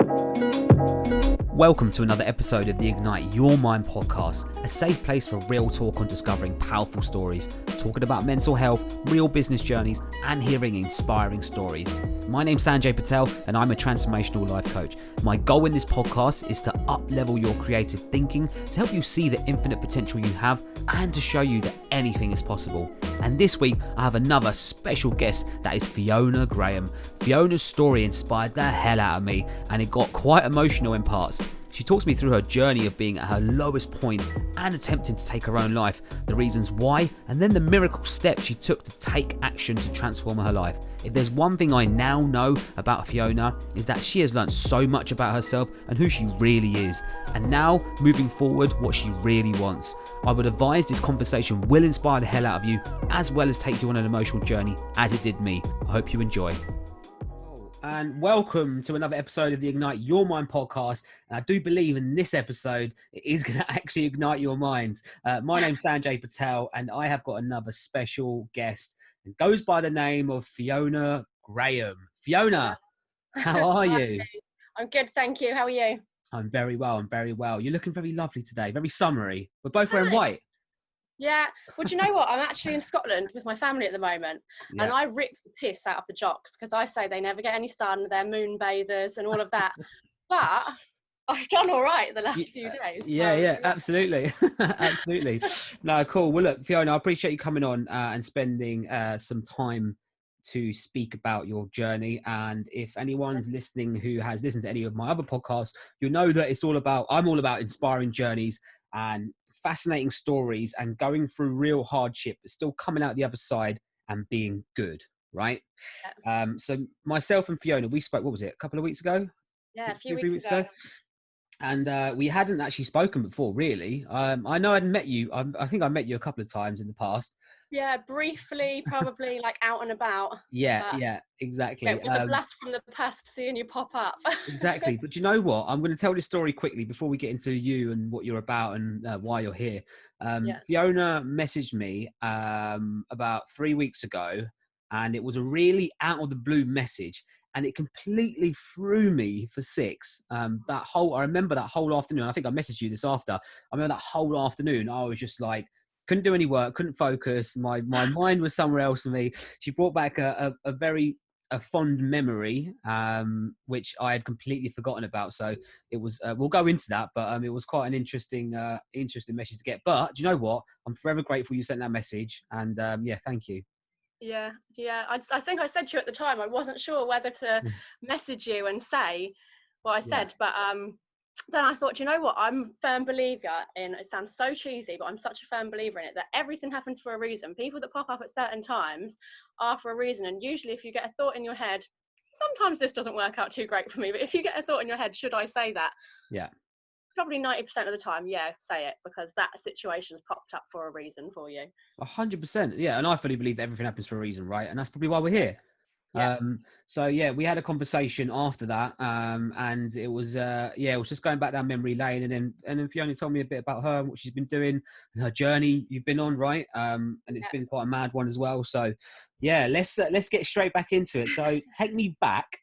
Welcome to another episode of the Ignite Your Mind podcast, a safe place for real talk on discovering powerful stories, talking about mental health, real business journeys, and hearing inspiring stories. My name's Sanjay Patel, and I'm a transformational life coach. My goal in this podcast is to up-level your creative thinking, to help you see the infinite potential you have, and to show you that anything is possible. And this week, I have another special guest, that is Fiona Graham. Fiona's story inspired the hell out of me, and it got quite emotional in parts. She talks me through her journey of being at her lowest point and attempting to take her own life, the reasons why, and then the miracle steps she took to take action to transform her life. If there's one thing I now know about Fiona, is that she has learned so much about herself and who she really is, and now, moving forward, what she really wants. I would advise this conversation will inspire the hell out of you, as well as take you on an emotional journey, as it did me. I hope you enjoy. And welcome to another episode of the Ignite Your Mind podcast. And I do believe in this episode, it is going to actually ignite your mind. My name's Sanjay Patel, and I have got another special guest. It goes by the name of Fiona Graham. Fiona, how are you? I'm good, thank you. How are you? I'm very well. You're looking very lovely today, very summery. We're both wearing white. Yeah. Well, do you know what? I'm actually in Scotland with my family at the moment, and I rip the piss out of the jocks because I say they never get any sun, they're moon bathers and all of that. But I've done all right the last few days. Yeah, absolutely. Absolutely. No, cool. Well, look, Fiona, I appreciate you coming on and spending some time to speak about your journey. And if anyone's listening who has listened to any of my other podcasts, you'll know that I'm all about inspiring journeys and fascinating stories and going through real hardship, but still coming out the other side and being good, right? Yeah. So myself and Fiona, we spoke, what was it, a couple of weeks ago? Yeah, a few weeks ago. And we hadn't actually spoken before, really. I know I'd met you. I think I met you a couple of times in the past. Yeah, briefly, probably like out and about. Yeah, exactly. It was a blast from the past seeing you pop up. Exactly. But you know what? I'm going to tell this story quickly before we get into you and what you're about and why you're here. Fiona messaged me about 3 weeks ago, and it was a really out of the blue message. And it completely threw me for six. I remember that whole afternoon. I think I messaged you this after. I remember that whole afternoon. I was just like, couldn't do any work, couldn't focus. My mind was somewhere else for me. She brought back a very fond memory, which I had completely forgotten about. So it was. We'll go into that, but it was quite an interesting message to get. But do you know what? I'm forever grateful you sent that message, and thank you. Yeah. I think I said to you at the time, I wasn't sure whether to message you and say what I said, but then I thought, you know what, I'm a firm believer in, it sounds so cheesy, but I'm such a firm believer in it, that everything happens for a reason. People that pop up at certain times are for a reason, and usually if you get a thought in your head, sometimes this doesn't work out too great for me, but if you get a thought in your head, should I say that? Yeah. Probably 90% of the time, say it, because that situation's popped up for a reason for you. 100%, yeah, and I fully believe that everything happens for a reason, right? And that's probably why we're here. Yeah. We had a conversation after that, and it was just going back down memory lane, and then Fiona told me a bit about her and what she's been doing and her journey you've been on, right? And it's been quite a mad one as well. So, let's get straight back into it. So, take me back,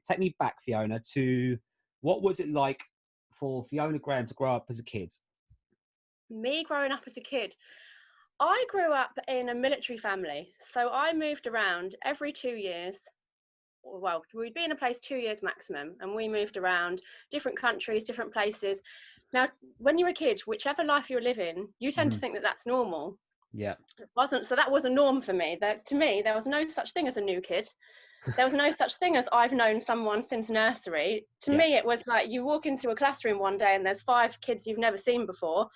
Fiona, to what was it like for Fiona Graham to grow up as a kid? Me growing up as a kid, I grew up in a military family, so I moved around every 2 years. Well, we'd be in a place 2 years maximum, and we moved around different countries, different places. Now, when you're a kid, whichever life you're living, you tend to think that that's normal. Yeah. It wasn't. So that was a norm for me. To me, there was no such thing as a new kid. There was no such thing as I've known someone since nursery. To me, it was like you walk into a classroom one day and there's 5 kids you've never seen before.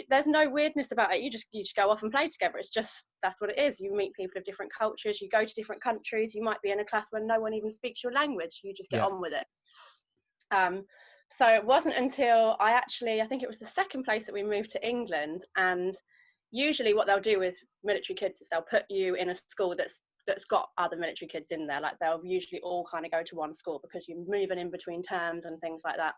There's no weirdness about it. You just go off and play together. It's just, that's what it is. You meet people of different cultures. You go to different countries. You might be in a class where no one even speaks your language. You just get on with it. So it wasn't until I think it was the second place that we moved to England. And usually what they'll do with military kids is they'll put you in a school that's got other military kids in there. Like they'll usually all kind of go to one school because you're moving in between terms and things like that.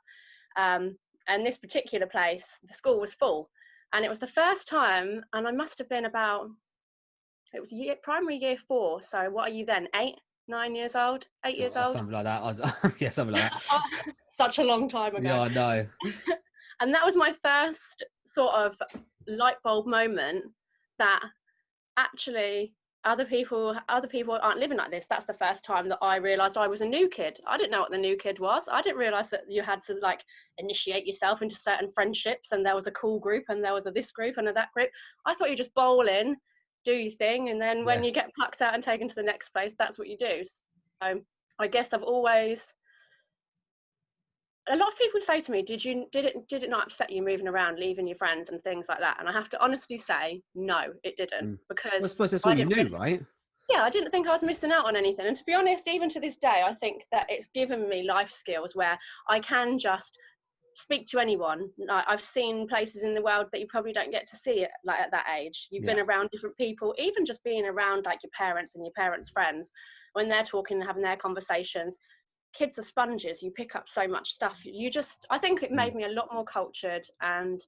And this particular place, the school was full. And it was the first time, and I must have been it was primary year 4. So what are you then, 8, 9 years old, 8 years old? Something like that. Yeah, something like that. such a long time ago. Yeah, I know. And that was my first sort of light bulb moment that actually other people aren't living like this. That's the first time that I realized I was a new kid. I didn't know what the new kid was. I didn't realize that you had to like initiate yourself into certain friendships, and there was a cool group and there was a this group and a that group. I thought you just bowl in, do your thing, and then when you get plucked out and taken to the next place, that's what you do. So I guess I've always, a lot of people say to me, did it not upset you moving around, leaving your friends and things like that? And I have to honestly say, no, it didn't, because Well, I suppose that's all you knew, right? Yeah, I didn't think I was missing out on anything. And to be honest, even to this day, I think that it's given me life skills where I can just speak to anyone. Like, I've seen places in the world that you probably don't get to see it like at that age. You've been around different people, even just being around like your parents and your parents' friends when they're talking and having their conversations. Kids are sponges. You pick up so much stuff. I think it made me a lot more cultured, and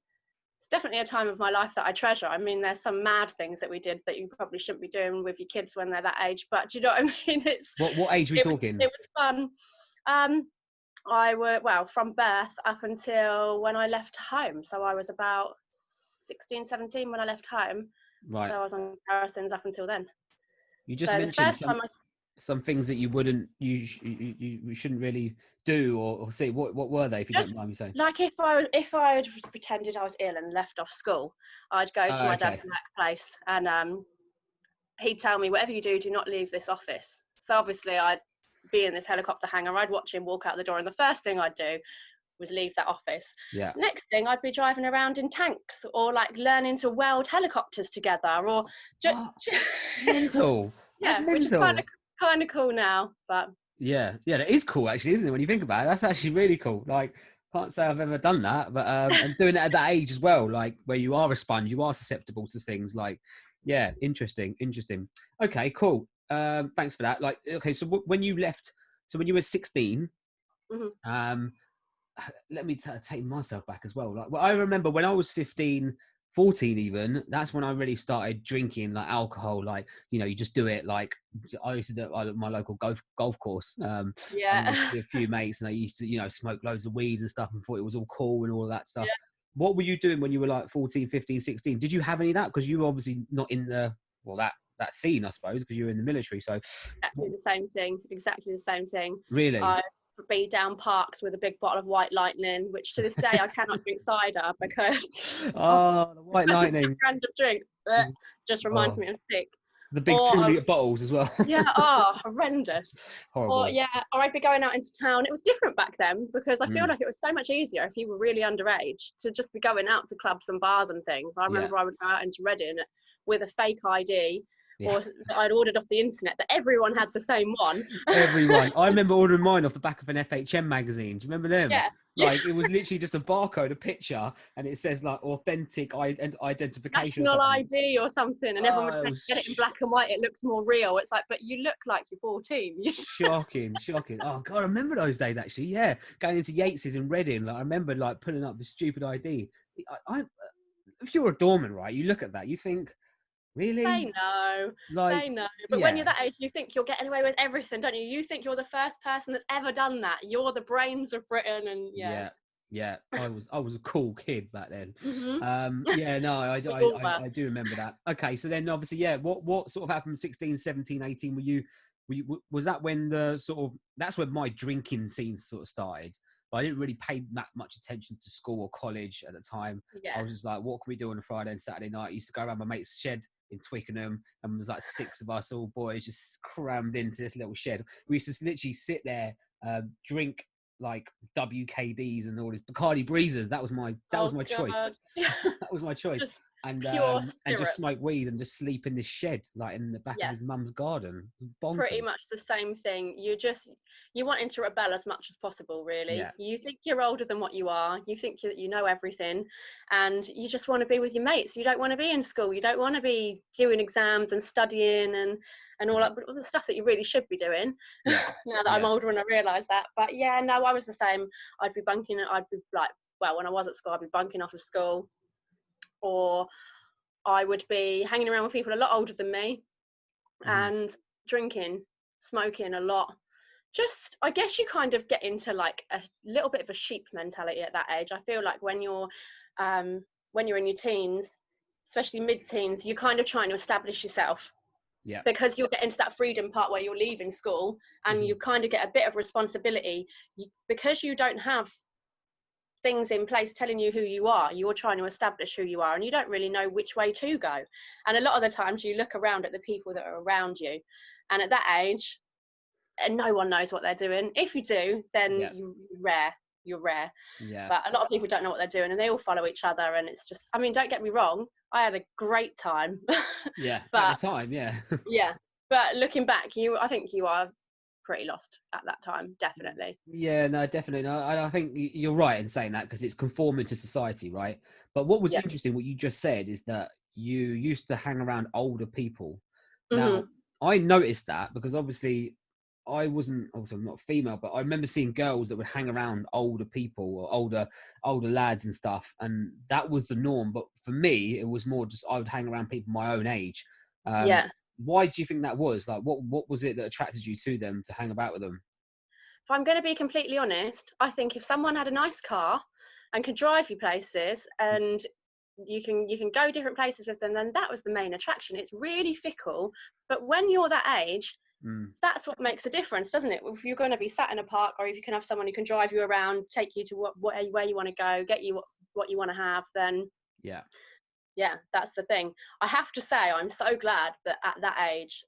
it's definitely a time of my life that I treasure. I mean, there's some mad things that we did that you probably shouldn't be doing with your kids when they're that age, but do you know what I mean? What age are we talking? It was fun. From birth up until when I left home. So I was about 16, 17 when I left home. Right. So I was on Garrison's up until then. You just mentioned some things that you shouldn't really do or say. What were they, if you don't mind me saying? Like if I had pretended I was ill and left off school, I'd go to my dad's workplace, and he'd tell me, whatever you do, do not leave this office. So obviously I'd be in this helicopter hangar, I'd watch him walk out the door, and the first thing I'd do was leave that office. Yeah. Next thing, I'd be driving around in tanks, or like learning to weld helicopters together, or mental. That's mental. Which is kind of cool now, but yeah, that is cool actually, isn't it? When you think about it, that's actually really cool. Like, can't say I've ever done that, but and doing it at that age as well, like where you are a sponge, you are susceptible to things. Like, yeah, interesting. Okay, cool. Thanks for that. Like, okay, so when you left, so when you were 16, let me take myself back as well. Like, well, I remember when I was 15, 14 even, that's when I really started drinking like alcohol. Like, you just do it. Like, I used to do it at my local golf course. And a few mates, and I used to, smoke loads of weed and stuff, and thought it was all cool and all of that stuff. Yeah. What were you doing when you were like 14, 15, 16? Did you have any of that? Because you were obviously not in that scene, I suppose, because you were in the military. So exactly the same thing. Really? Be down parks with a big bottle of White Lightning, which to this day I cannot drink cider because the White Lightning random drink just reminds me of sick. The big 2-litre bottles as well. Horrendous. Horrible. Or I'd be going out into town. It was different back then because I feel like it was so much easier if you were really underage to just be going out to clubs and bars and things. I remember I would go out into Reading with a fake ID. Yeah. Or I'd ordered off the internet that everyone had the same one. Everyone. I remember ordering mine off the back of an FHM magazine. Do you remember them? Yeah. Like, it was literally just a barcode, a picture, and it says like authentic identification. National ID or something, and everyone would say, get it in black and white, it looks more real. It's like, but you look like you're 14. Shocking. Oh God, I remember those days actually. Yeah, going into Yates's in Reading. Like, I remember like pulling up the stupid ID. If you're a doorman, right, you look at that, you think, really? They know. But when you're that age, you think you're getting away with everything, don't you? You think you're the first person that's ever done that. You're the brains of Britain, and yeah. I was a cool kid back then. Mm-hmm. I do remember that. Okay, so then obviously, what sort of happened 16, 17, 18? Was that when that's when my drinking scene sort of started? But I didn't really pay that much attention to school or college at the time. I was just like, what can we do on a Friday and Saturday night? I used to go around my mate's shed in Twickenham, and there was like 6 of us, all boys, just crammed into this little shed. We used to literally sit there, drink like WKDs and all this Bacardi Breezers. That was my choice. That was my choice. And just smoke weed and just sleep in this shed, like in the back of his mum's garden. Bonkers. Pretty much the same thing. You wanting to rebel as much as possible, really. You think you're older than what you are. You think you know everything, and you just want to be with your mates. You don't want to be in school. You don't want to be doing exams and studying and all the stuff that you really should be doing. Now that I'm older and I realise that. But I was the same. I'd be bunking. I'd be like, when I was at school, I'd be bunking off of school. Or I would be hanging around with people a lot older than me and drinking, smoking a lot, just, I guess you kind of get into like a little bit of a sheep mentality at that age. I feel like when you're in your teens, especially mid-teens, you're kind of trying to establish yourself, Yeah. because you'll get into that freedom part where you're leaving school and you kind of get a bit of responsibility, because you don't have things in place telling you who you are. You're trying to establish who you are, and you don't really know which way to go. And a lot of the times you look around at the people that are around you, and at that age, and no one knows what they're doing. If you do, then Yeah. you're rare. Yeah. But a lot of people don't know what they're doing, and they all follow each other, and it's just, I mean, don't get me wrong, I had a great time. Yeah. At But the time, yeah. yeah, but looking back, I think you are pretty lost at that time, definitely. Yeah, no, definitely. No, I think you're right in saying that, because it's conforming to society, right? But what was Yeah. interesting, what you just said, is that you used to hang around older people. Now, Hmm. I noticed that because obviously I'm not female, but I remember seeing girls that would hang around older people or older lads and stuff, and that was the norm. But for me, it was more just I would hang around people my own age. Um, Yeah. why do you think that was? Like, what was it that attracted you to them to hang about with them? If I'm going to be completely honest, I think if someone had a nice car and could drive you places, and you can go different places with them, then that was the main attraction. It's really fickle, but when you're that age, Mm, that's what makes a difference, doesn't it? If you're going to be sat in a park, or if you can have someone who can drive you around, take you to where you want to go, get you what you want to have, then yeah. yeah, that's the thing. I have to say, I'm so glad that at that age,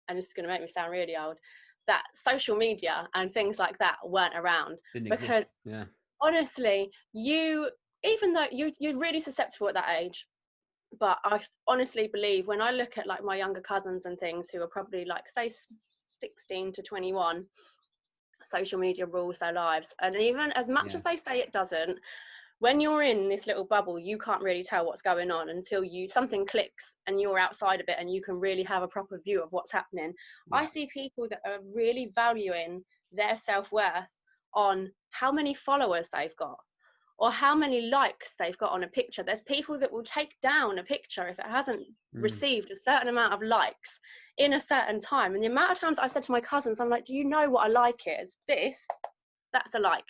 and this is going to make me sound really old, that social media and things like that weren't around. Didn't Because exist. Yeah. honestly, even though you're really susceptible at that age, but I honestly believe, when I look at like my younger cousins and things who are probably like, say, 16 to 21, social media rules their lives. And even as much Yeah. as they say it doesn't, when you're in this little bubble, you can't really tell what's going on until something clicks and you're outside of it, and you can really have a proper view of what's happening. I Yeah. see people that are really valuing their self-worth on how many followers they've got, or how many likes they've got on a picture. There's people that will take down a picture if it hasn't Mm, received a certain amount of likes in a certain time. And the amount of times I've said to my cousins, I'm like, do you know what a like is? That's a like.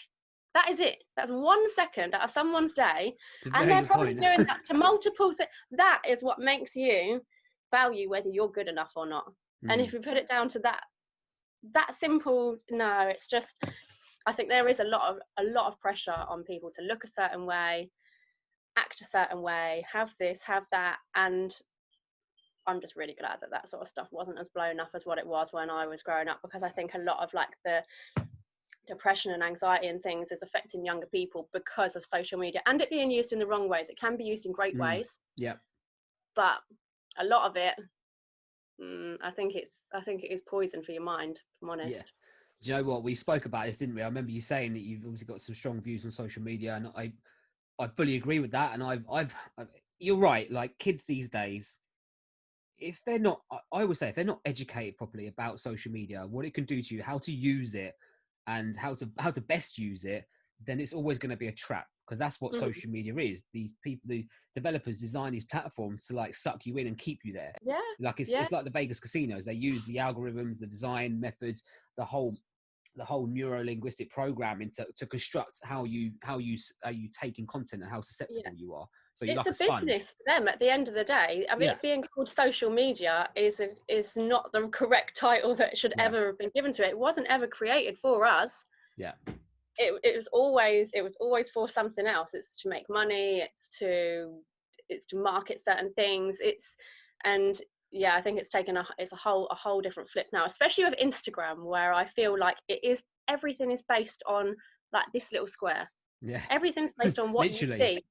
That is it. That's 1 second out of someone's day. it's a And very they're good probably point. doing that to multiple things. That is what makes you value whether you're good enough or not. And Mm, if you put it down to that simple, no, it's just, I think there is a lot of pressure on people to look a certain way, act a certain way, have this, have that. And I'm just really glad that sort of stuff wasn't as blown up as what it was when I was growing up, because I think a lot of like the depression and anxiety and things is affecting younger people because of social media, and it being used in the wrong ways. It can be used in great mm, ways, yeah. but a lot of it, I think it is poison for your mind, if I'm Yeah. honest. Do you know what? We spoke about this, didn't we? I remember you saying that you've obviously got some strong views on social media, and I fully agree with that. And you're right. Like kids these days, if they're not, I would say, if they're not educated properly about social media, what it can do to you, how to use it, and how to best use it, then it's always going to be a trap, because that's what Mhm. social media is. These people, the developers, design these platforms to like suck you in and keep you there. Yeah, Like yeah, it's like the Vegas casinos. They use the algorithms, the design methods, the whole neuro linguistic programming to construct how you take in content and how yeah. susceptible you are. So you're It's like a a sponge. business for them at the end of the day. I mean, Yeah, it being called social media is not the correct title that should yeah, ever have been given to it. It wasn't ever created for us. yeah, It was always for something else. It's to make money, it's to market certain things. And yeah, I think it's taken a whole different flip now, especially with Instagram, where I feel like everything is based on like this little square. yeah. Everything's based on what you Literally. see.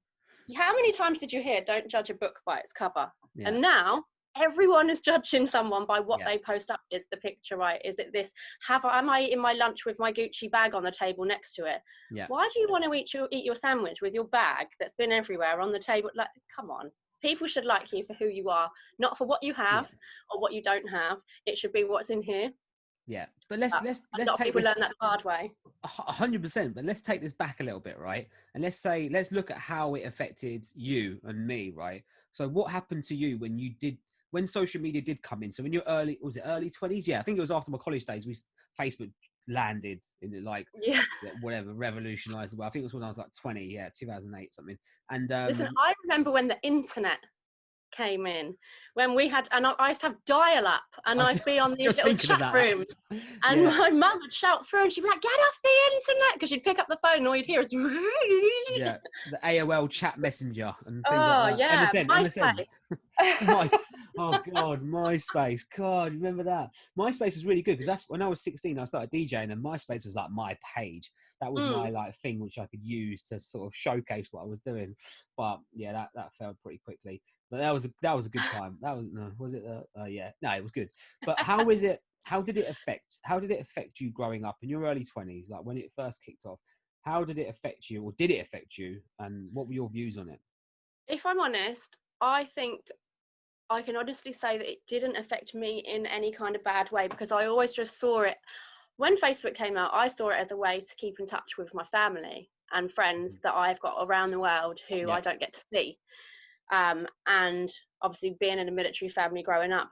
How many times did you hear, don't judge a book by its cover? Yeah, And now everyone is judging someone by what yeah, they post up. Is the picture right? Is it this? Am I eating my lunch with my Gucci bag on the table next to it? yeah, Why do you want to eat your sandwich with your bag that's been everywhere on the table? Like, come on. People should like you for who you are, not for what you have yeah, or what you don't have. It should be what's in here. yeah. But let's But let's a let's lot of take people learn this that the hard way. 100%. But let's take this back a little bit, right? And let's look at how it affected you and me, right? So what happened to you when social media did come in? So when you're early, was it early 20s? Yeah, I think it was after my college days. Facebook landed in it, like Yeah. whatever, revolutionized the world. I think it was when I was like 20, 2008 something. And Listen, I remember when the internet came in, when we had, and I used to have dial-up, and I was I'd be on these just little thinking of chat that. rooms, and Yeah. my mum would shout through, and she'd be like, "Get off the internet!" Because she'd pick up the phone, and all you'd hear is, Yeah, the AOL chat messenger and things oh like that. yeah, MSN. MySpace. Oh God, MySpace. God, remember that? MySpace was really good because that's when I was 16. I started DJing, and MySpace was like my page. That was my like thing which I could use to sort of showcase what I was doing. But yeah, that failed pretty quickly. But that was a good time. That was no, was it? Yeah, no, it was good. But how is it? How did it affect you growing up in your early 20s, like when it first kicked off? How did it affect you, or did it affect you, and what were your views on it? If I'm honest, I think I can honestly say that it didn't affect me in any kind of bad way, because I always just saw it. When Facebook came out, I saw it as a way to keep in touch with my family and friends that I've got around the world who I don't get to see. And obviously being in a military family growing up,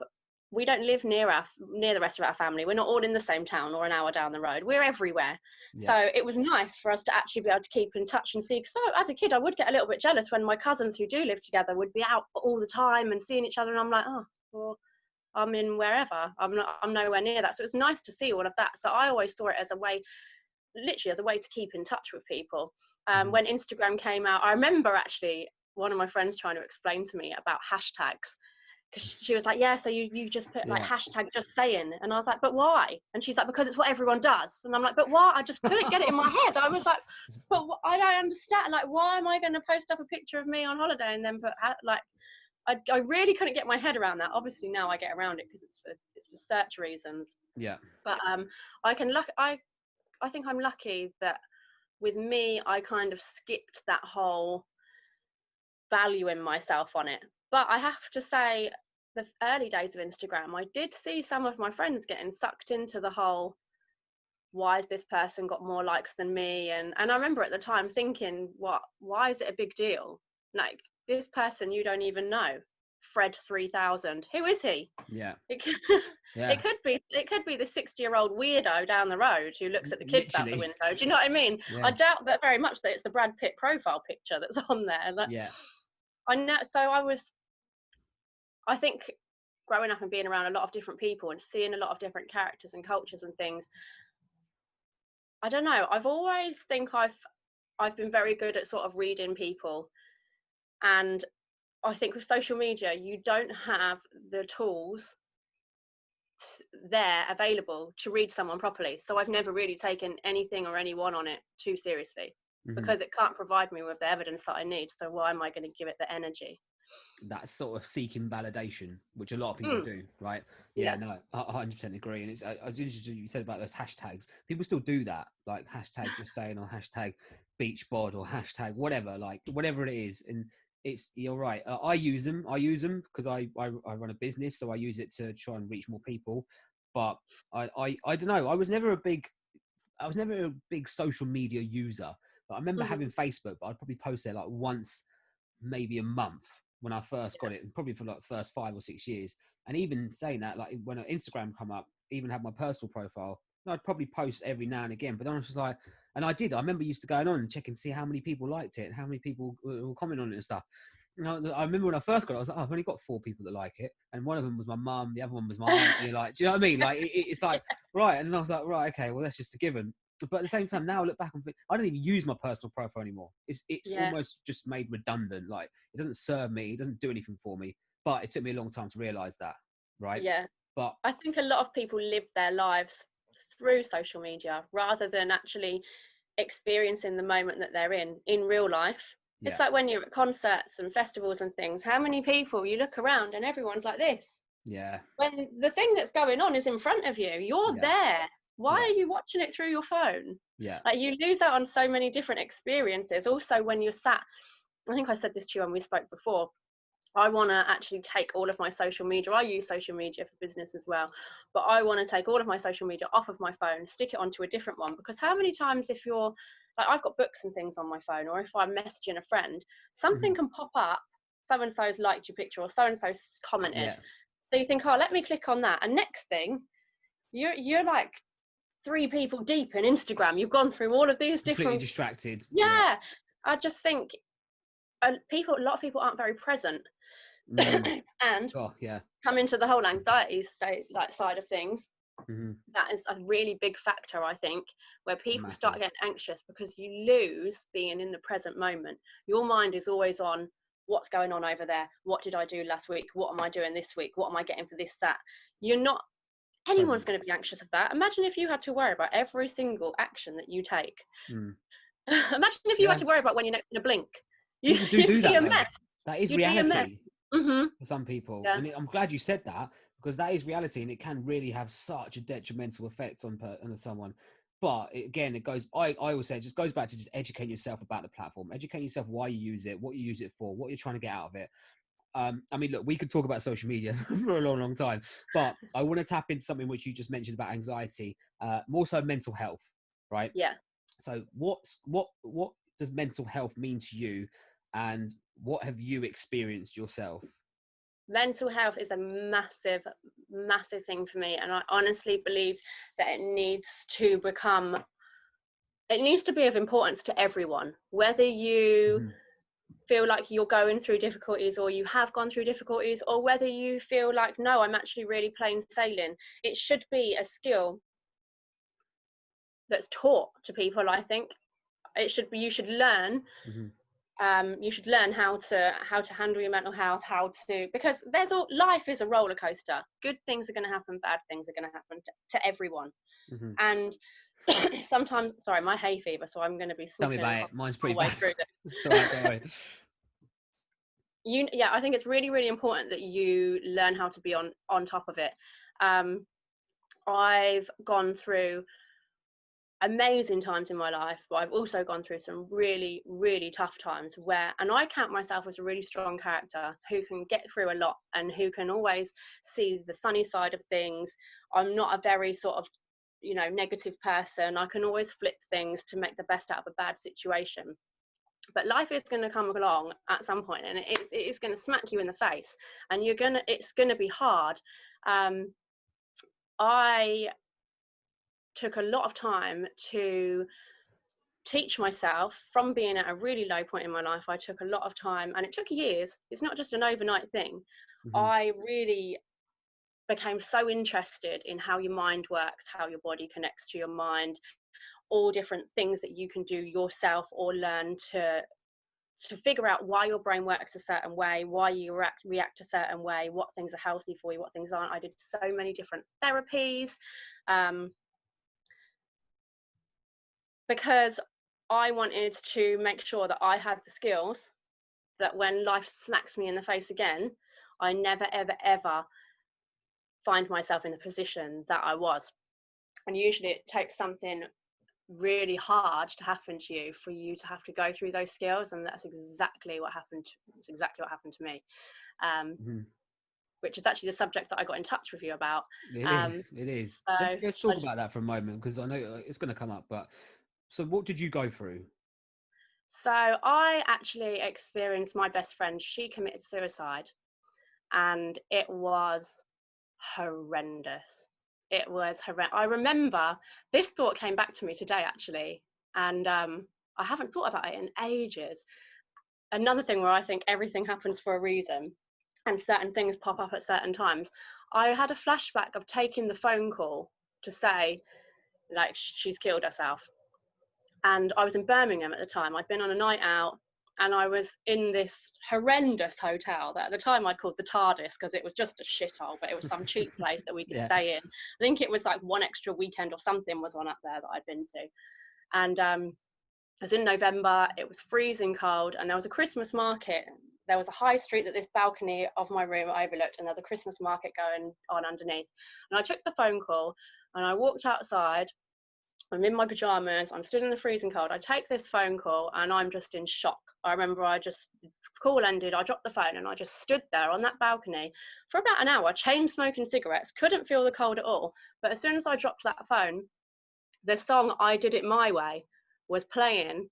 we don't live near the rest of our family. We're not all in the same town or an hour down the road. We're everywhere. Yeah. So it was nice for us to actually be able to keep in touch and see. So as a kid, I would get a little bit jealous when my cousins who do live together would be out all the time and seeing each other. And I'm like, oh, well, I'm in wherever. I'm nowhere near that. So it was nice to see all of that. So I always saw it as a way, literally as a way to keep in touch with people. When Instagram came out, I remember actually one of my friends trying to explain to me about hashtags, because she was like, yeah, so you just put like hashtag just saying, and I was like, but why? And she's like, because it's what everyone does. And I'm like, but why? I just couldn't get it in my head. I was like, but I don't understand, like, why am I going to post up a picture of me on holiday and then put like, I really couldn't get my head around that. Obviously now I get around it because it's for search reasons. Yeah. But I think I'm lucky that with me I kind of skipped that whole valuing myself on it. But I have to say, the early days of Instagram, I did see some of my friends getting sucked into the whole, why has this person got more likes than me? And I remember at the time thinking, why is it a big deal? Like, this person you don't even know, Fred 3000, who is he? Yeah. It could be the 60-year-old weirdo down the road who looks at the kids out the window. Do you know what I mean? Yeah. I doubt that very much that it's the Brad Pitt profile picture that's on there. Like, Yeah. I know. So I think growing up and being around a lot of different people and seeing a lot of different characters and cultures and things, I don't know, I've always think I've been very good at sort of reading people. And I think with social media, you don't have the tools there available to read someone properly. So I've never really taken anything or anyone on it too seriously, because it can't provide me with the evidence that I need. So why am I going to give it the energy? That sort of seeking validation, which a lot of people do, right? Yeah, no, I 100% agree. And I was interested you said about those hashtags. People still do that, like hashtag just saying, or hashtag beach bod, or hashtag whatever, like whatever it is. And you're right. I use them because I run a business, so I use it to try and reach more people. But I don't know. I was never a big social media user. But I remember having Facebook, but I'd probably post there like once, maybe a month when I first got it, and probably for like the first 5 or 6 years. And even saying that, like when Instagram come up, even had my personal profile, I'd probably post every now and again. But then I was just like, and I remember used to going on and checking, see how many people liked it and how many people were commenting on it and stuff. You know, I remember when I first got it, I was like, oh, I've only got 4 people that like it, and one of them was my mum, the other one was my aunt. You're like, do you know what I mean? Like it's like, right. And then I was like, right, okay, well that's just a given. But at the same time, now I look back and think, I don't even use my personal profile anymore. It's almost just made redundant. Like, it doesn't serve me. It doesn't do anything for me. But it took me a long time to realize that, right? Yeah. But I think a lot of people live their lives through social media rather than actually experiencing the moment that they're in real life. Yeah. It's like when you're at concerts and festivals and things, how many people you look around and everyone's like this. Yeah. When the thing that's going on is in front of you, you're there. Why are you watching it through your phone? Yeah. Like, you lose out on so many different experiences. Also, when you're sat, I think I said this to you when we spoke before, I want to actually take all of my social media. I use social media for business as well, but I want to take all of my social media off of my phone, stick it onto a different one. Because how many times, if you're like, I've got books and things on my phone, or if I'm messaging a friend, something can pop up, so-and-so's liked your picture or so-and-so's commented. So you think, oh, let me click on that. And next thing, you're like 3 people deep in Instagram. You've gone through all of these Completely different. distracted. Yeah, I just think a lot of people aren't very present. Mm. And Oh, yeah. come into the whole anxiety state, like, side of things. Mm-hmm. That is a really big factor, I think, where people start Massive. getting anxious, because you lose being in the present moment. Your mind is always on what's going on over there. What did I do last week? What am I doing this week? What am I getting for this, that? You're not, anyone's Present. going to be anxious of that. Imagine if you had to worry about every single action that you take. Mm. Imagine if you had Yeah. to worry about when you're next going to blink. People You'd do be that a though. mess. That is You'd be a mess. reality Mm-hmm. for some people. Yeah. And I'm glad you said that, because that is reality, and it can really have such a detrimental effect on someone. But again, I always say, it just goes back to just educating yourself about the platform, educating yourself why you use it, what you use it for, what you're trying to get out of it. I mean, look, we could talk about social media for a long, long time, but I want to tap into something which you just mentioned about anxiety, more so mental health, right? Yeah. So what does mental health mean to you, and what have you experienced yourself? Mental health is a massive, massive thing for me, and I honestly believe that it needs to be of importance to everyone, whether you Mm-hmm. feel like you're going through difficulties, or you have gone through difficulties, or whether you feel like, no, I'm actually really plain sailing. It should be a skill that's taught to people. I think you should learn. Mm-hmm. You should learn how to handle your mental health, because life is a roller coaster. Good things are going to happen, bad things are going to happen to everyone. Mm-hmm. And sometimes, sorry, my hay fever, so I'm going to be Tell me sniffling about it. Mine's pretty way bad. through this. It's all right, don't worry. I think it's really, really important that you learn how to be on top of it. I've gone through amazing times in my life, but I've also gone through some really, really tough times and I count myself as a really strong character who can get through a lot and who can always see the sunny side of things. I'm not a very sort of, negative person. I can always flip things to make the best out of a bad situation. But life is going to come along at some point, and it is going to smack you in the face, and it's going to be hard. I took a lot of time to teach myself from being at a really low point in my life. I took a lot of time, and it took years. It's not just an overnight thing. Mm-hmm. I really became so interested in how your mind works, how your body connects to your mind, all different things that you can do yourself or learn to figure out why your brain works a certain way, why you react a certain way, what things are healthy for you, what things aren't. I did so many different therapies, because I wanted to make sure that I had the skills that when life smacks me in the face again, I never, ever, ever find myself in the position that I was. And usually it takes something really hard to happen to you for you to have to go through those skills, and that's exactly what happened. It's exactly what happened to me, Mm-hmm. which is actually the subject that I got in touch with you about. It is. So Let's talk about that for a moment, because I know it's going to come up. But so, what did you go through? So I actually experienced my best friend. She committed suicide, and it was horrendous. It was horrendous. I remember this thought came back to me today, actually, and I haven't thought about it in ages. Another thing where I think everything happens for a reason, and certain things pop up at certain times. I had a flashback of taking the phone call to say, like, she's killed herself. And I was in Birmingham at the time. I'd been on a night out, and I was in this horrendous hotel that at the time I'd called the TARDIS, because it was just a shithole, but it was some cheap place that we could Yeah. stay in. I think it was like One Extra Weekend or something was one up there that I'd been to. And it was in November, it was freezing cold, and there was a Christmas market. There was a high street that this balcony of my room overlooked, and there was a Christmas market going on underneath. And I took the phone call, and I walked outside. I'm in my pajamas, I'm stood in the freezing cold. I take this phone call, and I'm just in shock. I remember the call ended, I dropped the phone, and I just stood there on that balcony for about an hour, chain smoking cigarettes, couldn't feel the cold at all. But as soon as I dropped that phone, the song I Did It My Way was playing,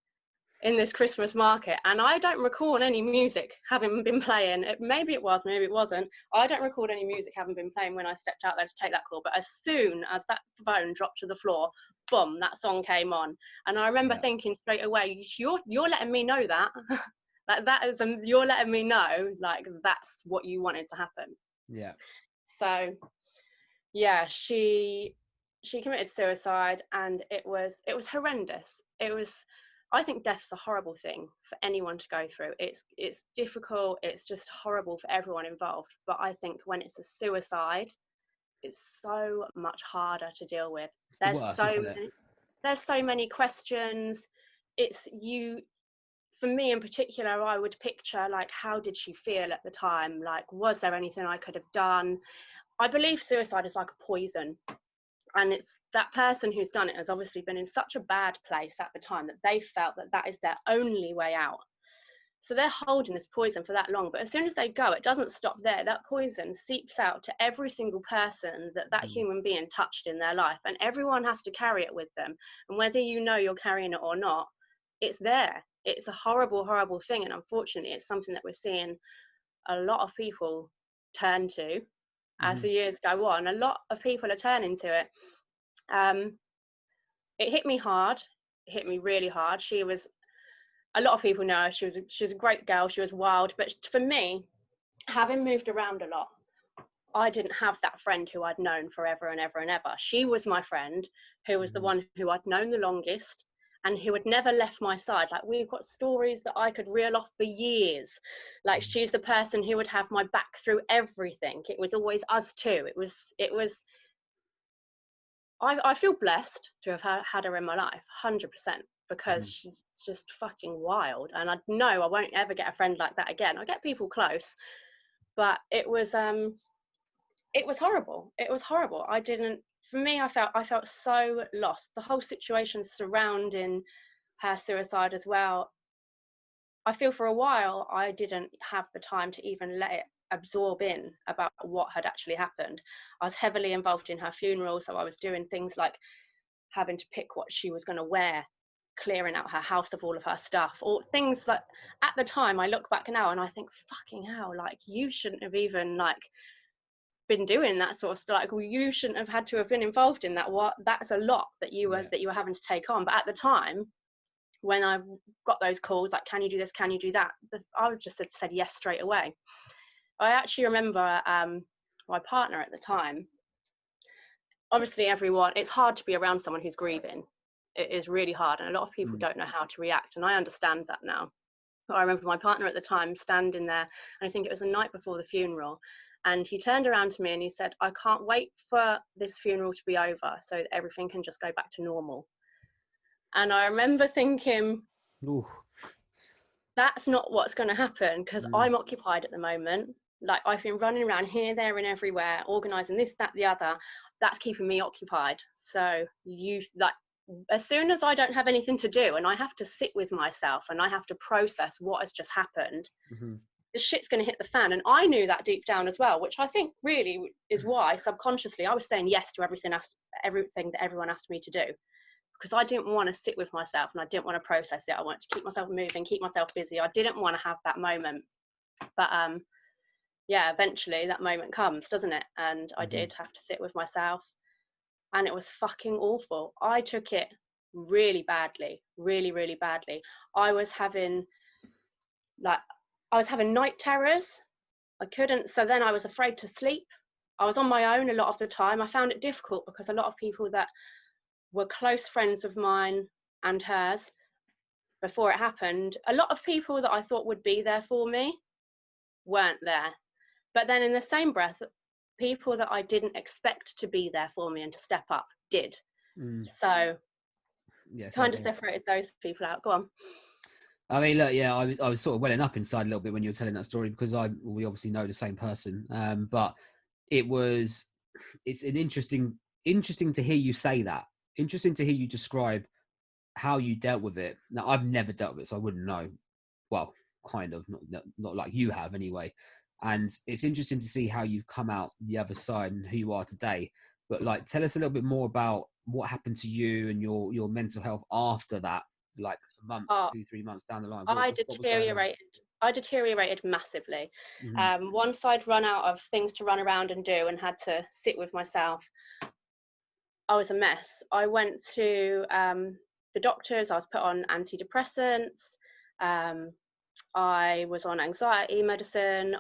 in this Christmas market, and I don't recall any music having been playing. Maybe it was, maybe it wasn't. I don't record any music having been playing when I stepped out there to take that call. But as soon as that phone dropped to the floor, boom, that song came on, and I remember thinking straight away, you're letting me know that, like that is, you're letting me know, like that's what you wanted to happen. Yeah. So, yeah, she committed suicide, and it was horrendous. I think death's a horrible thing for anyone to go through. It's difficult. It's just horrible for everyone involved. But I think when it's a suicide, it's so much harder to deal with. It's the worst, isn't it? There's so many questions. It's you. For me in particular, I would picture, like, how did she feel at the time? Like, was there anything I could have done? I believe suicide is like a poison. And it's that person who's done it has obviously been in such a bad place at the time that they felt that that is their only way out. So they're holding this poison for that long. But as soon as they go, it doesn't stop there. That poison seeps out to every single person that human being touched in their life. And everyone has to carry it with them. And whether you know you're carrying it or not, it's there. It's a horrible, horrible thing. And unfortunately, it's something that we're seeing a lot of people turn to as the years go on. A lot of people are turning to it. It hit me hard. It hit me really hard. She was, a lot of people know her. She was a great girl. She was wild. But for me, having moved around a lot, I didn't have that friend who I'd known forever and ever and ever. She was my friend who was the one who I'd known the longest and who had never left my side. Like, we've got stories that I could reel off for years. Like, she's the person who would have my back through everything. It was always us two. I feel blessed to have had her in my life, 100%, because she's just fucking wild. And I know I won't ever get a friend like that again. I get people close, but it was horrible. It was horrible. For me, I felt so lost. The whole situation surrounding her suicide as well. I feel for a while I didn't have the time to even let it absorb in about what had actually happened. I was heavily involved in her funeral, so I was doing things like having to pick what she was going to wear, clearing out her house of all of her stuff, or things that at the time I look back now and I think, fucking hell, like, you shouldn't have even like been doing that sort of stuff. Like, well, you shouldn't have had to have been involved in that. That's a lot that you were having to take on. But at the time, when I got those calls like, can you do this, can you do that, I would just have said yes straight away. I actually remember my partner at the time. Obviously, it's hard to be around someone who's grieving. It is really hard, and a lot of people don't know how to react, and I understand that now. But I remember my partner at the time standing there, and I think it was the night before the funeral, and he turned around to me and he said, I can't wait for this funeral to be over so that everything can just go back to normal. And I remember thinking, ooh, that's not what's going to happen, because I'm occupied at the moment. Like, I've been running around here, there and everywhere, organising this, that, the other. That's keeping me occupied. So as soon as I don't have anything to do and I have to sit with myself and I have to process what has just happened, the shit's going to hit the fan. And I knew that deep down as well, which I think really is why subconsciously I was saying yes to everything that everyone asked me to do, because I didn't want to sit with myself and I didn't want to process it. I wanted to keep myself moving, keep myself busy. I didn't want to have that moment. But eventually that moment comes, doesn't it? And I did have to sit with myself, and it was fucking awful. I took it really badly, really, really badly. I was having night terrors. I couldn't, so then I was afraid to sleep. I was on my own a lot of the time. I found it difficult because a lot of people that were close friends of mine and hers before it happened, a lot of people that I thought would be there for me weren't there. But then in the same breath, people that I didn't expect to be there for me and to step up did. So kind of separated those people out. Go on. I mean, look, yeah, I was sort of welling up inside a little bit when you were telling that story, because we obviously know the same person. But it's an interesting to hear you say that. Interesting to hear you describe how you dealt with it. Now, I've never dealt with it, so I wouldn't know. Well, kind of, not like you have anyway. And it's interesting to see how you've come out the other side and who you are today. But like, tell us a little bit more about what happened to you and your mental health after that like a month, Oh, 2-3 months down the line? I What was going on? deteriorated. I deteriorated massively. Hmm. Once I'd run out of things to run around and do and had to sit with myself, I was a mess. I went to the doctors. I was put on antidepressants. Um, I was on anxiety medicine.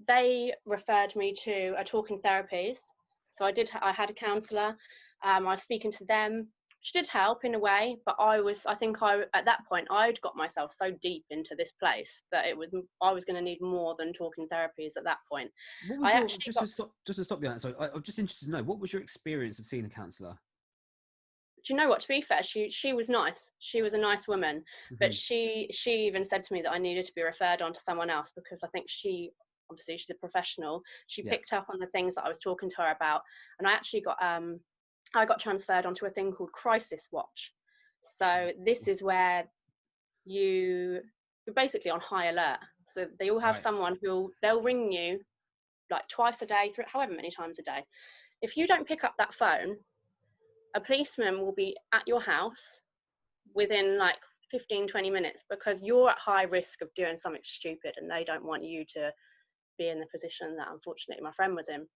They referred me to a talking therapies. So I had a counsellor. I was speaking to them, which did help in a way. But at that point, I'd got myself so deep into this place that I was going to need more than talking therapies at that point. What I was your actually got just to stop you? So I'm just interested to know, what was your experience of seeing a counsellor? Do you know what? To be fair, she was nice. She was a nice woman, but Hmm. she even said to me that I needed to be referred on to someone else because I think obviously she's a professional. She Yeah. picked up on the things that I was talking to her about, and I got transferred onto a thing called Crisis Watch. So this is where you're basically on high alert. So they all have Right. someone they'll ring you like twice a day, however many times a day. If you don't pick up that phone, a policeman will be at your house within like 15-20 minutes because you're at high risk of doing something stupid and they don't want you to be in the position that unfortunately my friend was in.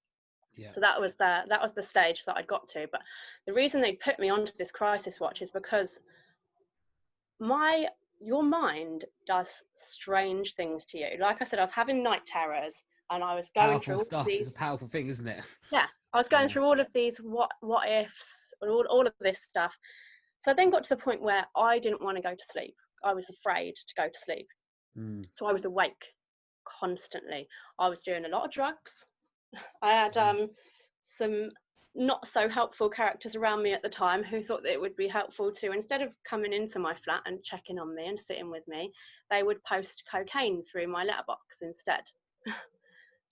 Yeah. So that was the stage that I'd got to. But the reason they put me onto this crisis watch is because your mind does strange things to you. Like I said, I was having night terrors and I was going through Powerful all of stuff. It's a these. powerful thing, isn't it? Yeah, I was going Yeah. through all of these what ifs and all of this stuff. So I then got to the point where I didn't want to go to sleep. I was afraid to go to sleep. Mm. So I was awake constantly. I was doing a lot of drugs. I had Mm. some not so helpful characters around me at the time who thought that it would be helpful to, instead of coming into my flat and checking on me and sitting with me, they would post cocaine through my letterbox instead.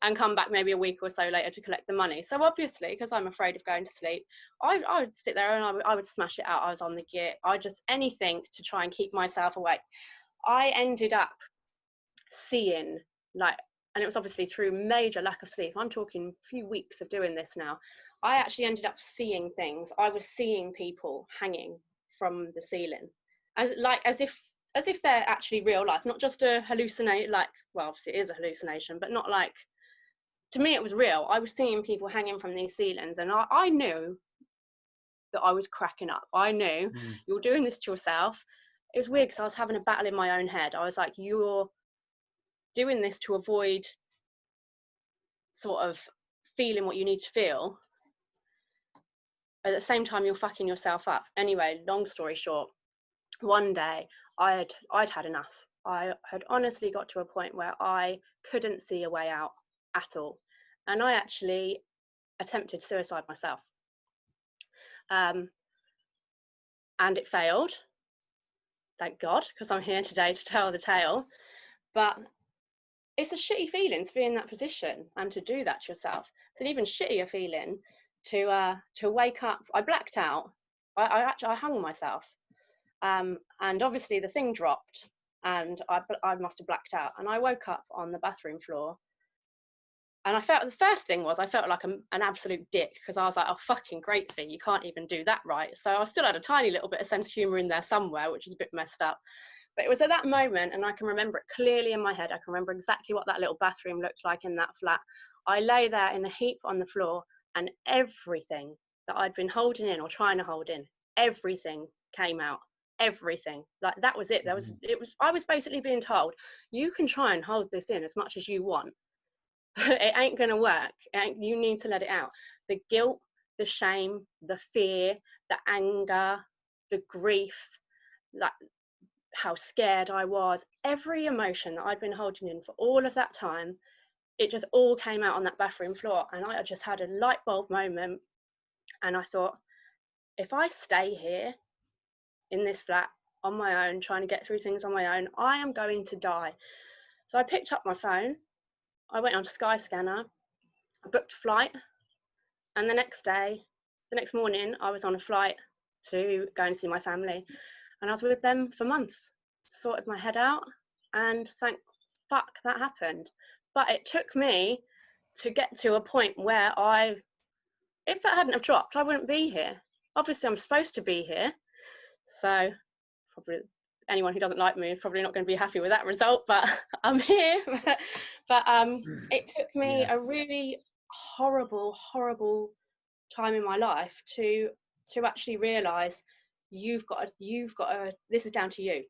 And come back maybe a week or so later to collect the money. So obviously, because I'm afraid of going to sleep, I would sit there and I would smash it out. I was on the git. Anything to try and keep myself awake. I ended up seeing and it was obviously through major lack of sleep. I'm talking a few weeks of doing this now. I actually ended up seeing things. I was seeing people hanging from the ceiling, as if they're actually real life, not just a hallucinate. Well, obviously it is a hallucination, but not like, to me it was real. I was seeing people hanging from these ceilings and I knew that I was cracking up. I knew Mm. you're doing this to yourself. It was weird because I was having a battle in my own head. I was like, you're doing this to avoid sort of feeling what you need to feel. At the same time, you're fucking yourself up. Anyway, long story short, one day I'd had enough. I had honestly got to a point where I couldn't see a way out at all. And I actually attempted suicide myself. And it failed, thank God, because I'm here today to tell the tale. But it's a shitty feeling to be in that position and to do that to yourself. It's an even shittier feeling to wake up. I blacked out. I hung myself, and obviously the thing dropped, and I must have blacked out. And I woke up on the bathroom floor, and the first thing was I felt like an absolute dick because I was like, oh fucking great thing, you can't even do that right. So I still had a tiny little bit of sense of humour in there somewhere, which is a bit messed up. But it was at that moment, and I can remember it clearly in my head. I can remember exactly what that little bathroom looked like in that flat. I lay there in a heap on the floor, and everything that I'd been holding in or trying to hold in, everything came out. Everything. Like that was it. I was basically being told, you can try and hold this in as much as you want, but it ain't gonna work. You need to let it out. The guilt, the shame, the fear, the anger, the grief, like how scared I was, every emotion that I'd been holding in for all of that time, it just all came out on that bathroom floor. And I just had a light bulb moment. And I thought, if I stay here in this flat on my own, trying to get through things on my own, I am going to die. So I picked up my phone, I went on to Skyscanner, I booked a flight. And the next morning, I was on a flight to go and see my family. And I was with them for months, sorted my head out, and thank fuck that happened. But it took me to get to a point where if that hadn't have dropped, I wouldn't be here. Obviously, I'm supposed to be here. So probably anyone who doesn't like me is probably not going to be happy with that result, but I'm here. But it took me Yeah. a really horrible time in my life to actually realize you've got to, this is down to you.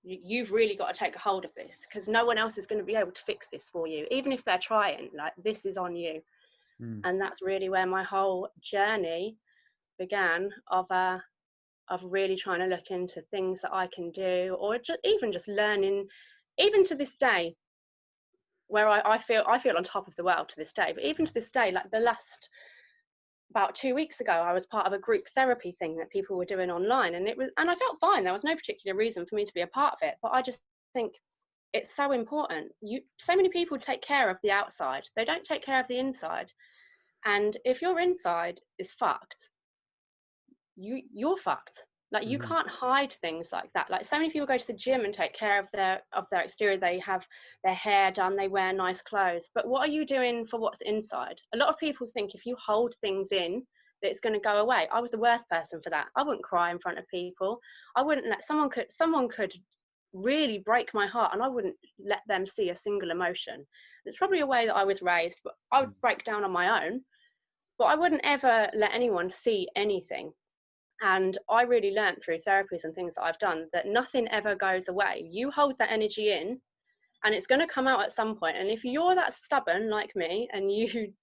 You've really got to take a hold of this, because no one else is going to be able to fix this for you, even if they're trying. Like, this is on you. And that's really where my whole journey began, of really trying to look into things that I can do, or even just learning, even to this day, where I feel on top of the world to this day. But even to this day, like about 2 weeks ago, I was part of a group therapy thing that people were doing online, and I felt fine. There was no particular reason for me to be a part of it, but I just think it's so important. So many people take care of the outside, they don't take care of the inside. And if your inside is fucked, you're fucked. Like, you can't hide things like that. Like, so many people go to the gym and take care of their exterior. They have their hair done, they wear nice clothes, but what are you doing for what's inside? A lot of people think if you hold things in, that it's going to go away. I was the worst person for that. I wouldn't cry in front of people. I wouldn't let someone could really break my heart, and I wouldn't let them see a single emotion. It's probably a way that I was raised, but I would break down on my own, but I wouldn't ever let anyone see anything. And I really learned through therapies and things that I've done that nothing ever goes away. You hold that energy in, and it's going to come out at some point. And if you're that stubborn like me, and you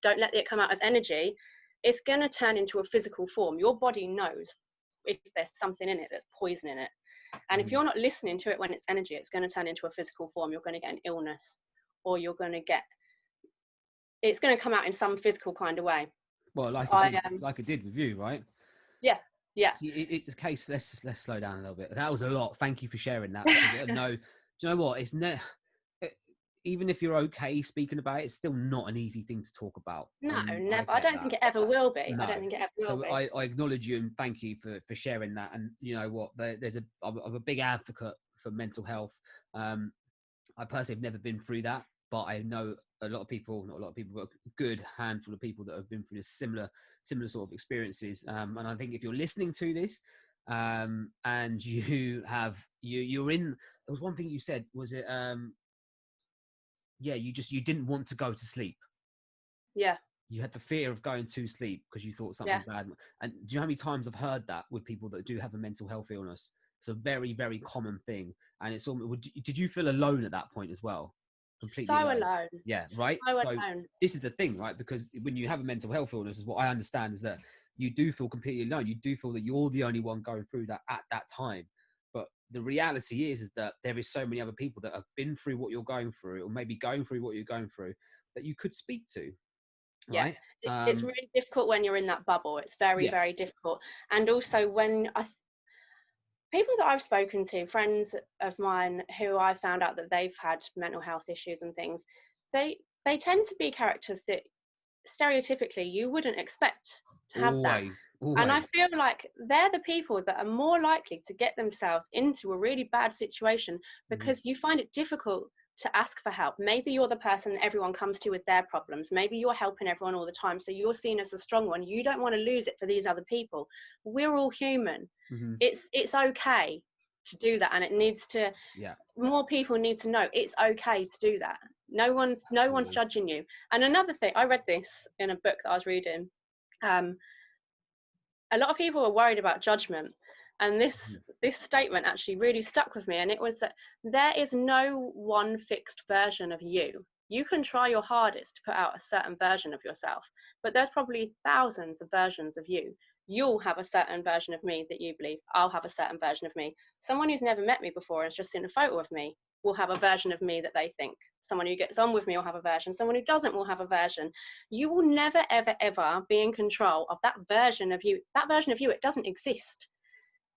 don't let it come out as energy, it's going to turn into a physical form. Your body knows if there's something in it that's poison in it. And if you're not listening to it when it's energy, it's going to turn into a physical form. You're going to get an illness, or it's going to come out in some physical kind of way. Well, like it did with you, right? Yeah. See, it's a case. Let's slow down a little bit. That was a lot. Thank you for sharing that. Because, no, do you know what? Even if you're okay speaking about it, it's still not an easy thing to talk about. No, never. I don't think it ever will be. No. I don't think it ever will be. So I acknowledge you and thank you for sharing that. And you know what? I'm a big advocate for mental health. I personally have never been through that, but I know not a lot of people, but a good handful of people that have been through similar sort of experiences. And I think if you're listening to this, and you're in, there was one thing you said, was it, you didn't want to go to sleep. Yeah. You had the fear of going to sleep because you thought something bad. And do you know how many times I've heard that with people that do have a mental health illness? It's a very, very common thing. And it's almost, did you feel alone at that point as well? Completely alone. Yeah, right. So alone. This is the thing, right? Because when you have a mental health illness, is what I understand, is that you do feel completely alone. You do feel that you're the only one going through that at that time. But the reality is that there is so many other people that have been through what you're going through, or maybe going through what you're going through, that you could speak to. Right? Yeah, it's really difficult when you're in that bubble. It's very, very difficult. And also when people that I've spoken to, friends of mine who I found out that they've had mental health issues and things, they tend to be characters that stereotypically you wouldn't expect to have always. And I feel like they're the people that are more likely to get themselves into a really bad situation, because you find it difficult to ask for help. Maybe you're the person that everyone comes to with their problems. Maybe you're helping everyone all the time, so you're seen as a strong one. You don't want to lose it for these other people. We're all human. It's okay to do that, and it needs to, more people need to know it's okay to do that. No one's judging you. And another thing, I read this in a book that I was reading. A lot of people are worried about judgment, and this statement actually really stuck with me, and it was that there is no one fixed version of you. You can try your hardest to put out a certain version of yourself, but there's probably thousands of versions of you. You'll have a certain version of me that you believe. I'll have a certain version of me. Someone who's never met me before has just seen a photo of me will have a version of me that they think. Someone who gets on with me will have a version. Someone who doesn't will have a version. You will never, ever, ever be in control of that version of you. That version of you, it doesn't exist.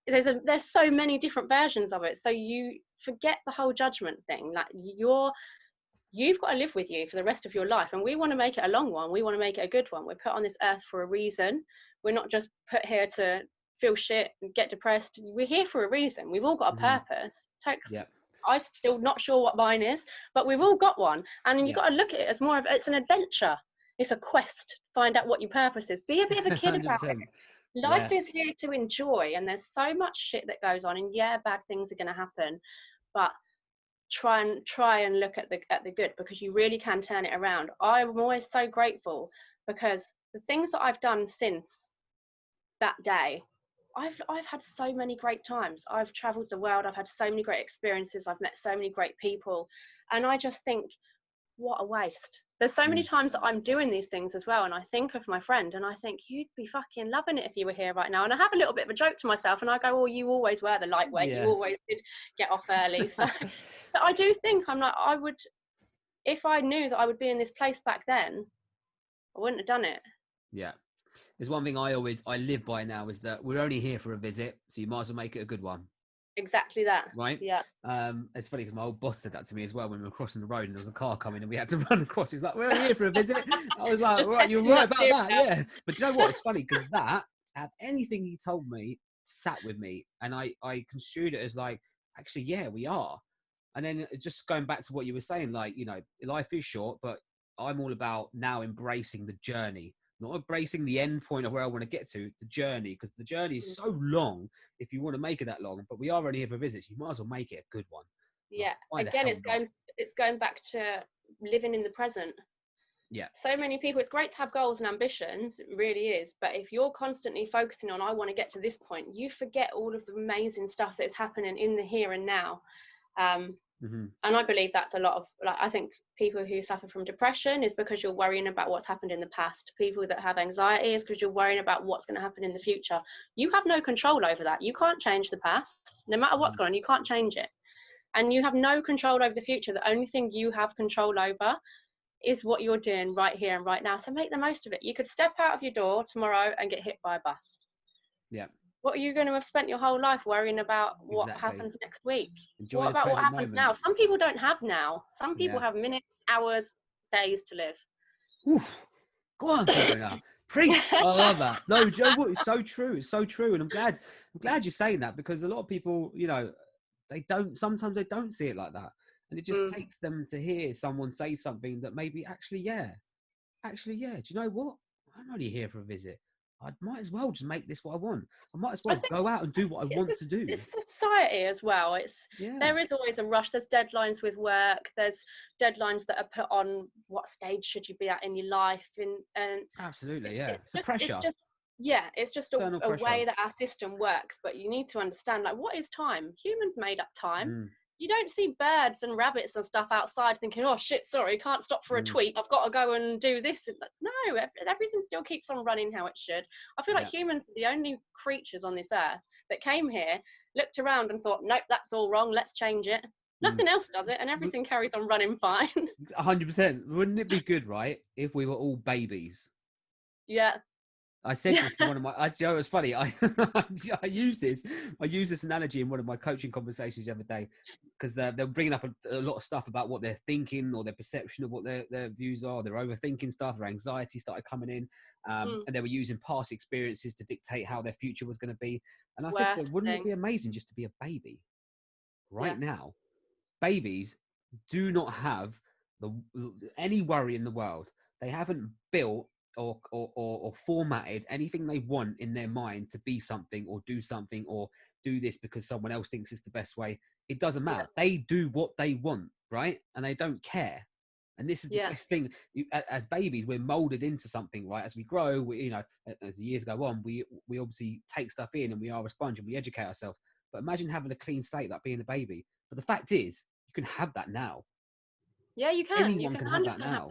There's so many different versions of it. So you forget the whole judgment thing. Like, you've got to live with you for the rest of your life. And we want to make it a long one. We want to make it a good one. We're put on this earth for a reason. We're not just put here to feel shit and get depressed. We're here for a reason. We've all got a purpose. I'm still not sure what mine is, but we've all got one. And you've got to look at it as more of, it's an adventure. It's a quest to find out what your purpose is. Be a bit of a kid about it. Life is here to enjoy, and there's so much shit that goes on, and yeah, bad things are going to happen, but try and look at the good, because you really can turn it around. I'm always so grateful, because the things that I've done since that day, I've had so many great times. I've traveled the world, I've had so many great experiences, I've met so many great people, and I just think, what a waste. There's so many times that I'm doing these things as well, and I think of my friend and I think, you'd be fucking loving it if you were here right now. And I have a little bit of a joke to myself, and I go, oh, you always were the lightweight, you always did get off early. So but I do think, I'm like, I would, if I knew that I would be in this place back then, I wouldn't have done it. Yeah. There's one thing I live by now, is that we're only here for a visit, so you might as well make it a good one. Exactly that. Right? Yeah. It's funny because my old boss said that to me as well when we were crossing the road and there was a car coming and we had to run across. He was like, we're only here for a visit. I was like, right, you're right about that. Yeah. But do you know what? It's funny because anything he told me sat with me, and I construed it as like, actually, yeah, we are. And then just going back to what you were saying, like, you know, life is short, but I'm all about now embracing the journey. Not embracing the end point of where I want to get to, the journey, because the journey is so long if you want to make it that long. But we are only here for visits. You might as well make it a good one. Yeah. Again, it's going back to living in the present. Yeah. So many people, it's great to have goals and ambitions, it really is. But if you're constantly focusing on, I want to get to this point, you forget all of the amazing stuff that is happening in the here and now. And I believe that's a lot of, like, I think people who suffer from depression is because you're worrying about what's happened in the past. People that have anxiety is because you're worrying about what's going to happen in the future. You have no control over that. You can't change the past. No matter what's going on, you can't change it. And you have no control over the future. The only thing you have control over is what you're doing right here and right now. So make the most of it. You could step out of your door tomorrow and get hit by a bus. Yeah. What are you going to have spent your whole life worrying about what happens next week? Enjoy what about what happens moment. now? Some people don't have now. Some people have minutes, hours, days to live. Oof. Go on, now. Preach. I love that. No, Joe, it's so true. It's so true. And I'm glad you're saying that, because a lot of people, you know, sometimes they don't see it like that. And it just takes them to hear someone say something that maybe actually, yeah. Do you know what? I'm only here for a visit. I might as well just make this what I want. I might as well go out and do what I want to do. It's society as well. There is always a rush. There's deadlines with work. There's deadlines that are put on what stage should you be at in your life. And absolutely, yeah. It's the pressure. It's just a way that our system works. But you need to understand, like, what is time? Humans made up time. You don't see birds and rabbits and stuff outside thinking, oh shit, sorry, can't stop for a tweet, I've got to go and do this. No, everything still keeps on running how it should. I feel like humans are the only creatures on this earth that came here, looked around and thought, nope, that's all wrong, let's change it. Nothing else does it, and everything carries on running fine. 100%. Wouldn't it be good, right, if we were all babies? Yeah. I said this to one of my, you know, it was funny. I use this analogy in one of my coaching conversations the other day, because they're bringing up a lot of stuff about what they're thinking or their perception of what their views are. They're overthinking stuff. Their anxiety started coming in, and they were using past experiences to dictate how their future was going to be. And I said to them, wouldn't it be amazing just to be a baby right now? Babies do not have any worry in the world. They haven't built or formatted anything they want in their mind to be something or do something or do this because someone else thinks it's the best way. It doesn't matter. They do what they want, right? And they don't care. And this is the best thing. As babies, we're molded into something, right? As we grow, you know, as the years go on, we obviously take stuff in and we are a sponge and we educate ourselves. But imagine having a clean slate like being a baby. But the fact is, you can have that now. Yeah, you can. Anyone You can have 100% that now.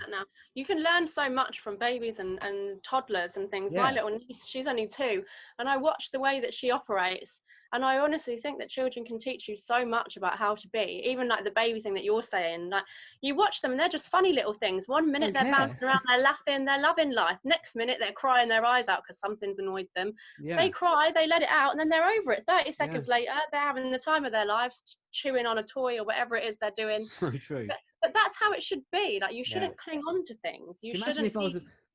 You can learn so much from babies and toddlers and things. My little niece, she's only 2, and I watch the way that she operates, and I honestly think that children can teach you so much about how to be. Even like the baby thing that you're saying, like, you watch them and they're just funny little things. One minute they're bouncing around, they're laughing, they're loving life. Next minute they're crying their eyes out because something's annoyed them. They cry, they let it out, and then they're over it. 30 seconds later, they're having the time of their lives, chewing on a toy or whatever it is they're doing. So true. But that's how it should be. Like, you shouldn't cling on to things. You shouldn't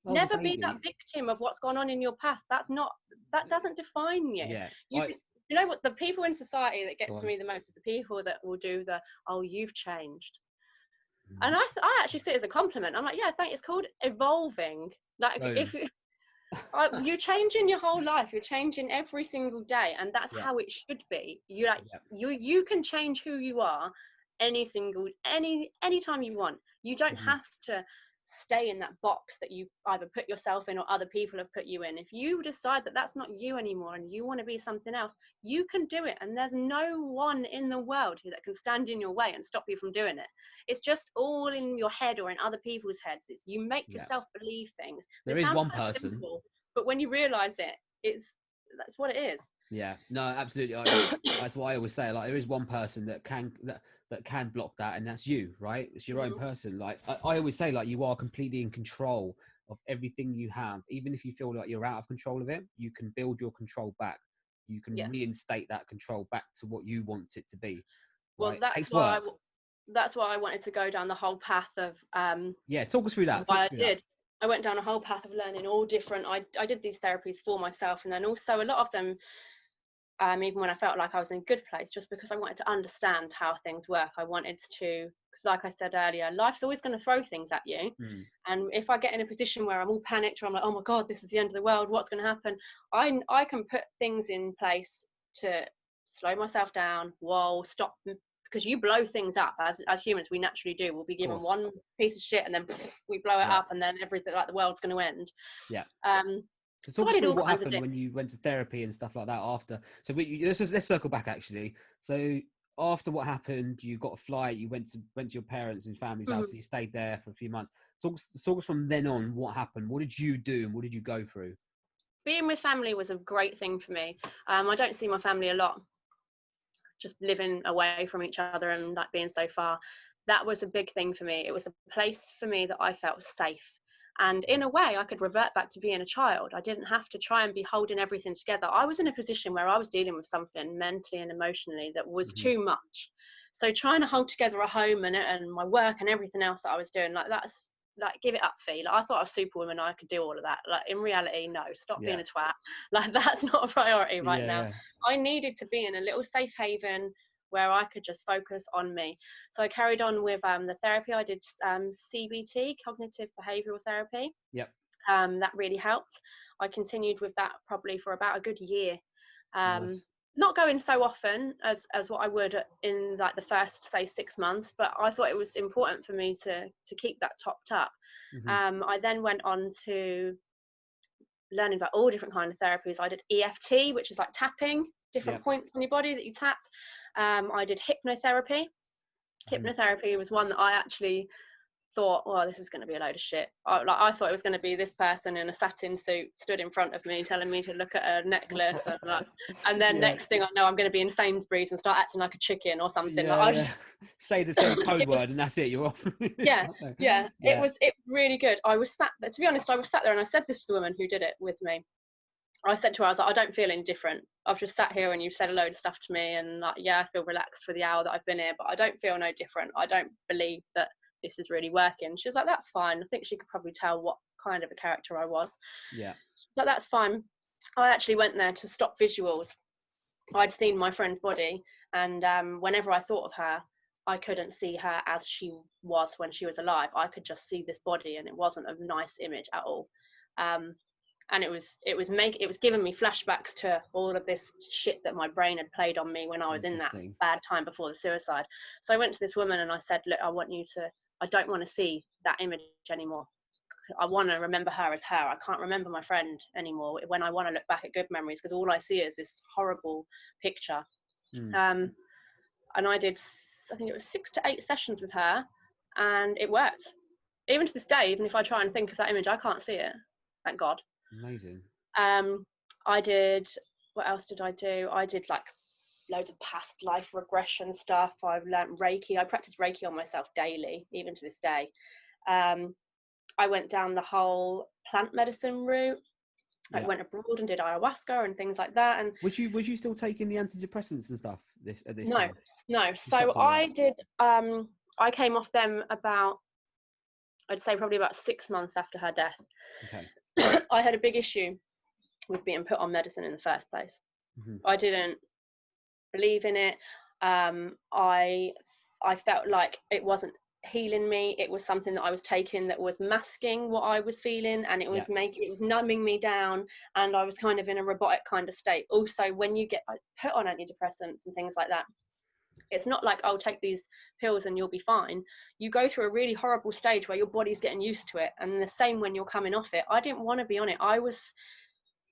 never be that victim of what's gone on in your past. That doesn't define you. You know what, the people in society that get to me the most is the people that will do oh, you've changed. And I actually see it as a compliment. I'm like, yeah, it's called evolving. Like, You're changing your whole life. You're changing every single day, and that's Yeah. how it should be. You like Yeah. you can change who you are any time you want. You don't Mhm. have to stay in that box that you've either put yourself in or other people have put you in. If you decide that that's not you anymore and you want to be something else, you can do it, and there's no one in the world that can stand in your way and stop you from doing it. It's just all in your head or in other people's heads. It's you make Yeah. yourself believe things. There It is sounds one so person. simple, but when you realize it, that's what it is. Yeah, no, absolutely. That's what I always say. Like, there is one person that can block that, and that's you, right? It's your own Mhm. person. Like, I always say, like, you are completely in control of everything you have. Even if you feel like you're out of control of it, you can build your control back. You can Yeah. reinstate that control back to what you want it to be. Well, Right? It takes work. that's why I wanted to go down the whole path of Yeah, talk us through that. Talk why us I through that. did. I went down a whole path of learning all different. I did these therapies for myself, and then also a lot of them, even when I felt like I was in a good place, just because I wanted to understand how things work. I wanted to, because like I said earlier, life's always going to throw things at you. Mm. And if I get in a position where I'm all panicked or I'm like, oh my God, this is the end of the world, what's going to happen? I can put things in place to slow myself down. Whoa, stop. Because you blow things up as humans, we naturally do. We'll be Of given course. one piece of shit and then we blow it Yeah. up, and then everything like the world's going to end. Yeah. Um, So so talk I us did through all what kinds of happened different. when you went to therapy and stuff like that after. So let's circle back actually. So after what happened, you got a flight. You went to your parents' and family's house. So you stayed there for a few months. Talk us from then on. What happened? What did you do? And what did you go through? Being with family was a great thing for me. I don't see my family a lot, just living away from each other and like being so far. That was a big thing for me. It was a place for me that I felt safe. And in a way, I could revert back to being a child. I didn't have to try and be holding everything together. I was in a position where I was dealing with something mentally and emotionally that was Mm-hmm. too much. So trying to hold together a home and my work and everything else that I was doing, like that's like give it up, fee. Like I thought I was Superwoman, I could do all of that. Like in reality, no, stop being Yeah. a twat. Like that's not a priority right Yeah. now. Yeah. I needed to be in a little safe haven where I could just focus on me. So I carried on with the therapy. I did CBT, cognitive behavioural therapy. Yep. That really helped. I continued with that probably for about a good year. Nice. Not going so often as what I would in like the first say 6 months, but I thought it was important for me to keep that topped up. Mm-hmm. I then went on to learning about all different kind of therapies. I did EFT, which is like tapping different Yep. points on your body that you tap. I did hypnotherapy. Mm-hmm. Hypnotherapy was one that I actually thought, well, this is going to be a load of shit. I thought it was going to be this person in a satin suit stood in front of me telling me to look at a necklace and then Yeah. next thing I know I'm going to be in Sainsbury's and start acting like a chicken or something. Like Yeah. I Yeah. just Say the code it was, word and that's it. You're off. yeah, yeah, Yeah. it really good. I was sat there, to be honest, I was sat there and I said this to the woman who did it with me. I said to her, I was like, I don't feel any different. I've just sat here and you've said a load of stuff to me, and like, yeah, I feel relaxed for the hour that I've been here, but I don't feel no different. I don't believe that this is really working. She was like, that's fine. I think she could probably tell what kind of a character I was. Yeah. But that's fine. I actually went there to stop visuals. I'd seen my friend's body, and whenever I thought of her, I couldn't see her as she was when she was alive. I could just see this body, and it wasn't a nice image at all. And it was giving me flashbacks to all of this shit that my brain had played on me when I was in that Interesting. bad time before the suicide. So I went to this woman and I said, look, I don't want to see that image anymore. I want to remember her as her. I can't remember my friend anymore when I want to look back at good memories, because all I see is this horrible picture. Mm. And I did, I think it was 6 to 8 sessions with her, and it worked. Even to this day, even if I try and think of that image, I can't see it. Thank God. Amazing. I did, what else did I do? I did like loads of past life regression stuff. I've learnt Reiki. I practice Reiki on myself daily, even to this day. I went down the whole plant medicine route. I went abroad and did ayahuasca and things like that. And Was you still taking the antidepressants and stuff at this no, time? no. You So stopped all I that. did, I came off them about, I'd say probably about 6 months after her death. Okay. I had a big issue with being put on medicine in the first place. Mm-hmm. I didn't believe in it. I felt like it wasn't healing me. It was something that I was taking that was masking what I was feeling, and it was numbing me down, and I was kind of in a robotic kind of state. Also, when you get put on antidepressants and things like that, it's not like, oh, take these pills and you'll be fine. You go through a really horrible stage where your body's getting used to it, and the same when you're coming off it. I didn't want to be on it.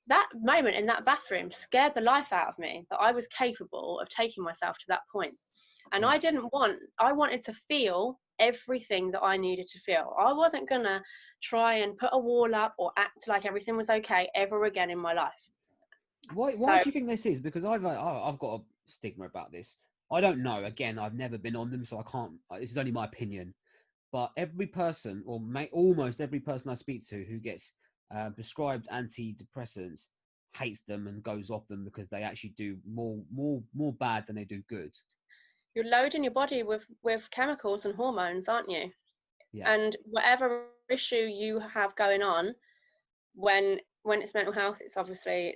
That moment in that bathroom scared the life out of me, that I was capable of taking myself to that point. And I wanted to feel everything that I needed to feel. I wasn't gonna try and put a wall up or act like everything was okay ever again in my life. Why do you think this is? Because I've got a stigma about this. I don't know. Again, I've never been on them, so I can't. This is only my opinion. But every person, or almost every person I speak to who gets prescribed antidepressants, hates them and goes off them because they actually do more bad than they do good. You're loading your body with chemicals and hormones, aren't you? Yeah. And whatever issue you have going on, when it's mental health, it's obviously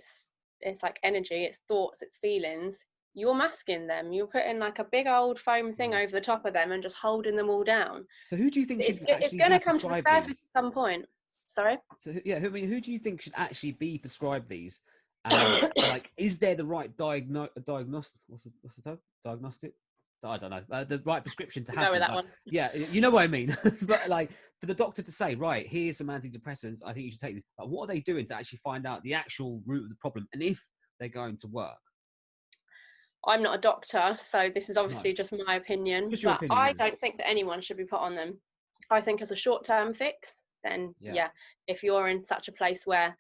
it's like energy, it's thoughts, it's feelings. You're masking them. You're putting like a big old foam thing over the top of them and just holding them all down. So who do you think should actually it's going to be come to the prescribed surface these? at some point? Sorry? So yeah, who do you think should actually be prescribed these? Like, is there the right diagnostic? What's the term? Diagnostic? I don't know. The right prescription to have. Go with that like, one. Yeah, you know what I mean. But like, for the doctor to say, right, here's some antidepressants, I think you should take this. Like, what are they doing to actually find out the actual root of the problem and if they're going to work? I'm not a doctor, so this is obviously just my opinion. Just your but opinion, I don't think that anyone should be put on them. I think as a short-term fix, then if you're in such a place where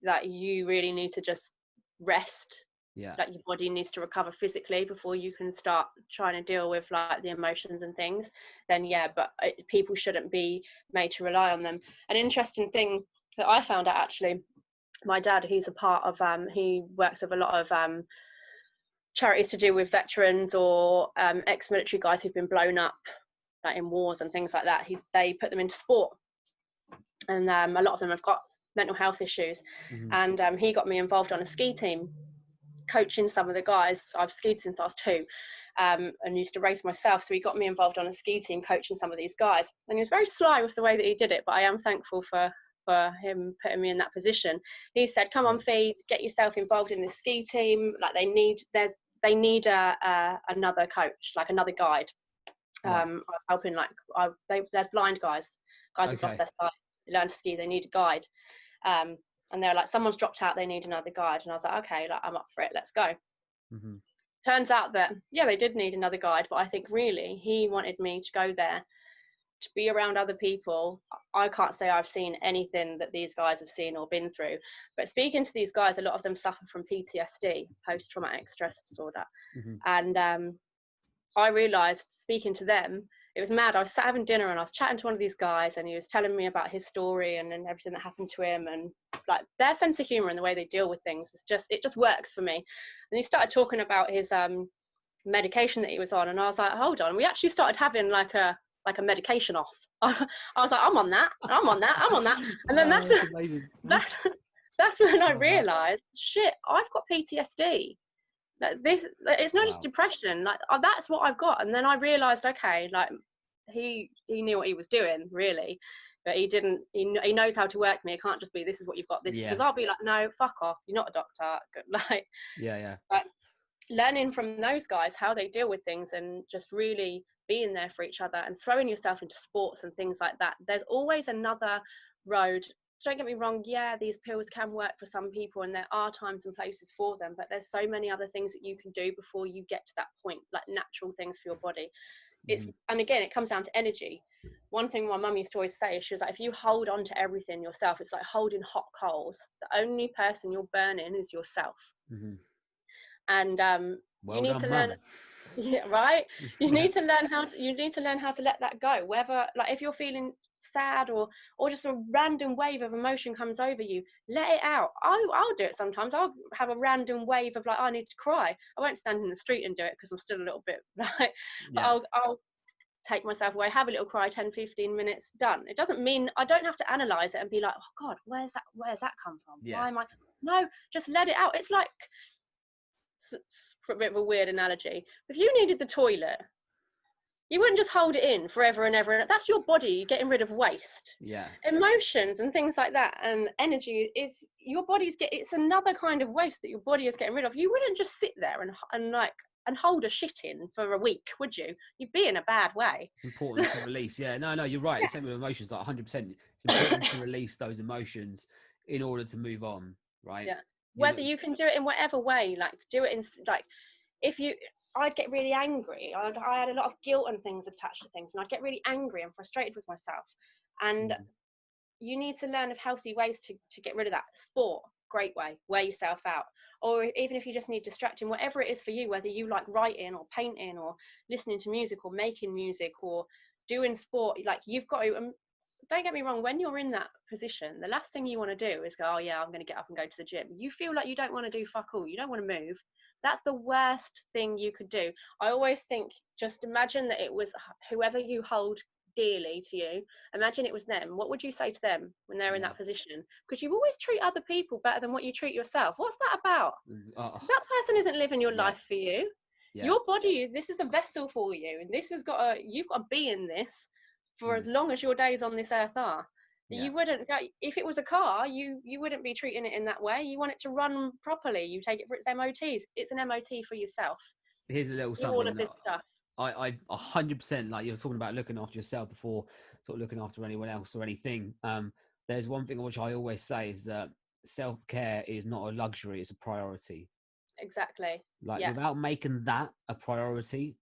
that you really need to just rest, like your body needs to recover physically before you can start trying to deal with like the emotions and things, then but people shouldn't be made to rely on them. An interesting thing that I found out, actually, my dad, he's a part of he works with a lot of charities to do with veterans or ex-military guys who've been blown up like in wars and things like that. They put them into sport, and a lot of them have got mental health issues. And he got me involved on a ski team, coaching some of the guys. I've skied since I was 2 and used to race myself, so he got me involved on a ski team coaching some of these guys, and he was very sly with the way that he did it, but I am thankful for him putting me in that position. He said, come on, Fee, get yourself involved in this ski team. Like they need another coach, like another guide. Helping, like there's blind guys who've lost their sight, they learn to ski, they need a guide. And they're like, someone's dropped out, they need another guide. And I was like, okay, like I'm up for it, let's go. Turns out that they did need another guide, but I think really he wanted me to go there to be around other people. I can't say I've seen anything that these guys have seen or been through, but speaking to these guys, a lot of them suffer from PTSD, post-traumatic stress disorder. And I realised, speaking to them, it was mad. I was sat having dinner and I was chatting to one of these guys, and he was telling me about his story and everything that happened to him, and like their sense of humour and the way they deal with things it just works for me. And he started talking about his medication that he was on, and I was like, hold on, we actually started having like a medication off. I was like, I'm on that. And then that's when I realised, shit, I've got PTSD. It's not just depression, like that's what I've got. And then I realised, okay, like he knew what he was doing, really, but he knows how to work me. It can't just be, this is what you've got, this, because I'll be like, no, fuck off, you're not a doctor. Like but learning from those guys how they deal with things and just really being there for each other and throwing yourself into sports and things like that. There's always another road. Don't get me wrong, these pills can work for some people and there are times and places for them, but there's so many other things that you can do before you get to that point, like natural things for your body. And again, it comes down to energy. One thing my mum used to always say is, she was like, if you hold on to everything yourself, it's like holding hot coals. The only person you're burning is yourself. And you need to learn. Right. You need to learn how to let that go. Whether, like, if you're feeling sad or just a random wave of emotion comes over you, let it out. I'll do it sometimes. I'll have a random wave of like, I need to cry. I won't stand in the street and do it because I'm still a little bit like, but I'll take myself away, have a little cry, 10-15 minutes, done. It doesn't mean I don't have to analyze it and be like, oh God, where's that come from? Why am I? No, just let it out. It's like, for a bit of a weird analogy, if you needed the toilet You wouldn't just hold it in forever and ever. That's your body getting rid of waste. Yeah. Emotions and things like that, and energy is your it's another kind of waste that your body is getting rid of. You wouldn't just sit there and hold a shit in for a week, would you? You'd be in a bad way. It's important to release. Yeah, no, you're right. Yeah. It's same with emotions, like 100%. It's important to release those emotions in order to move on, right? Yeah. Whether you can do it in whatever way, like do it in like, if you, I'd get really angry. I had a lot of guilt and things attached to things, and I'd get really angry and frustrated with myself. And you need to learn of healthy ways to get rid of that. Sport, great way, wear yourself out. Or even if you just need distracting, whatever it is for you, whether you like writing or painting or listening to music or making music or doing sport, like you've got to, don't get me wrong, when you're in that position, the last thing you want to do is go, oh yeah, I'm going to get up and go to the gym. You feel like you don't want to do fuck all. You don't want to move. That's the worst thing you could do. I always think, just imagine that it was whoever you hold dearly to you, imagine it was them. What would you say to them when they're in that position? Because you always treat other people better than what you treat yourself. What's that about? That person isn't living your life for you. Your body, this is a vessel for you, and this has got you've got to be in this for as long as your days on this earth are. You wouldn't go, if it was a car, you wouldn't be treating it in that way. You want it to run properly. You take it for its MOTs. It's an MOT for yourself. Here's a little something. All of this stuff. I 100%, like you're talking about looking after yourself before sort of looking after anyone else or anything. There's one thing which I always say is that self-care is not a luxury, it's a priority. Exactly. Like without making that a priority,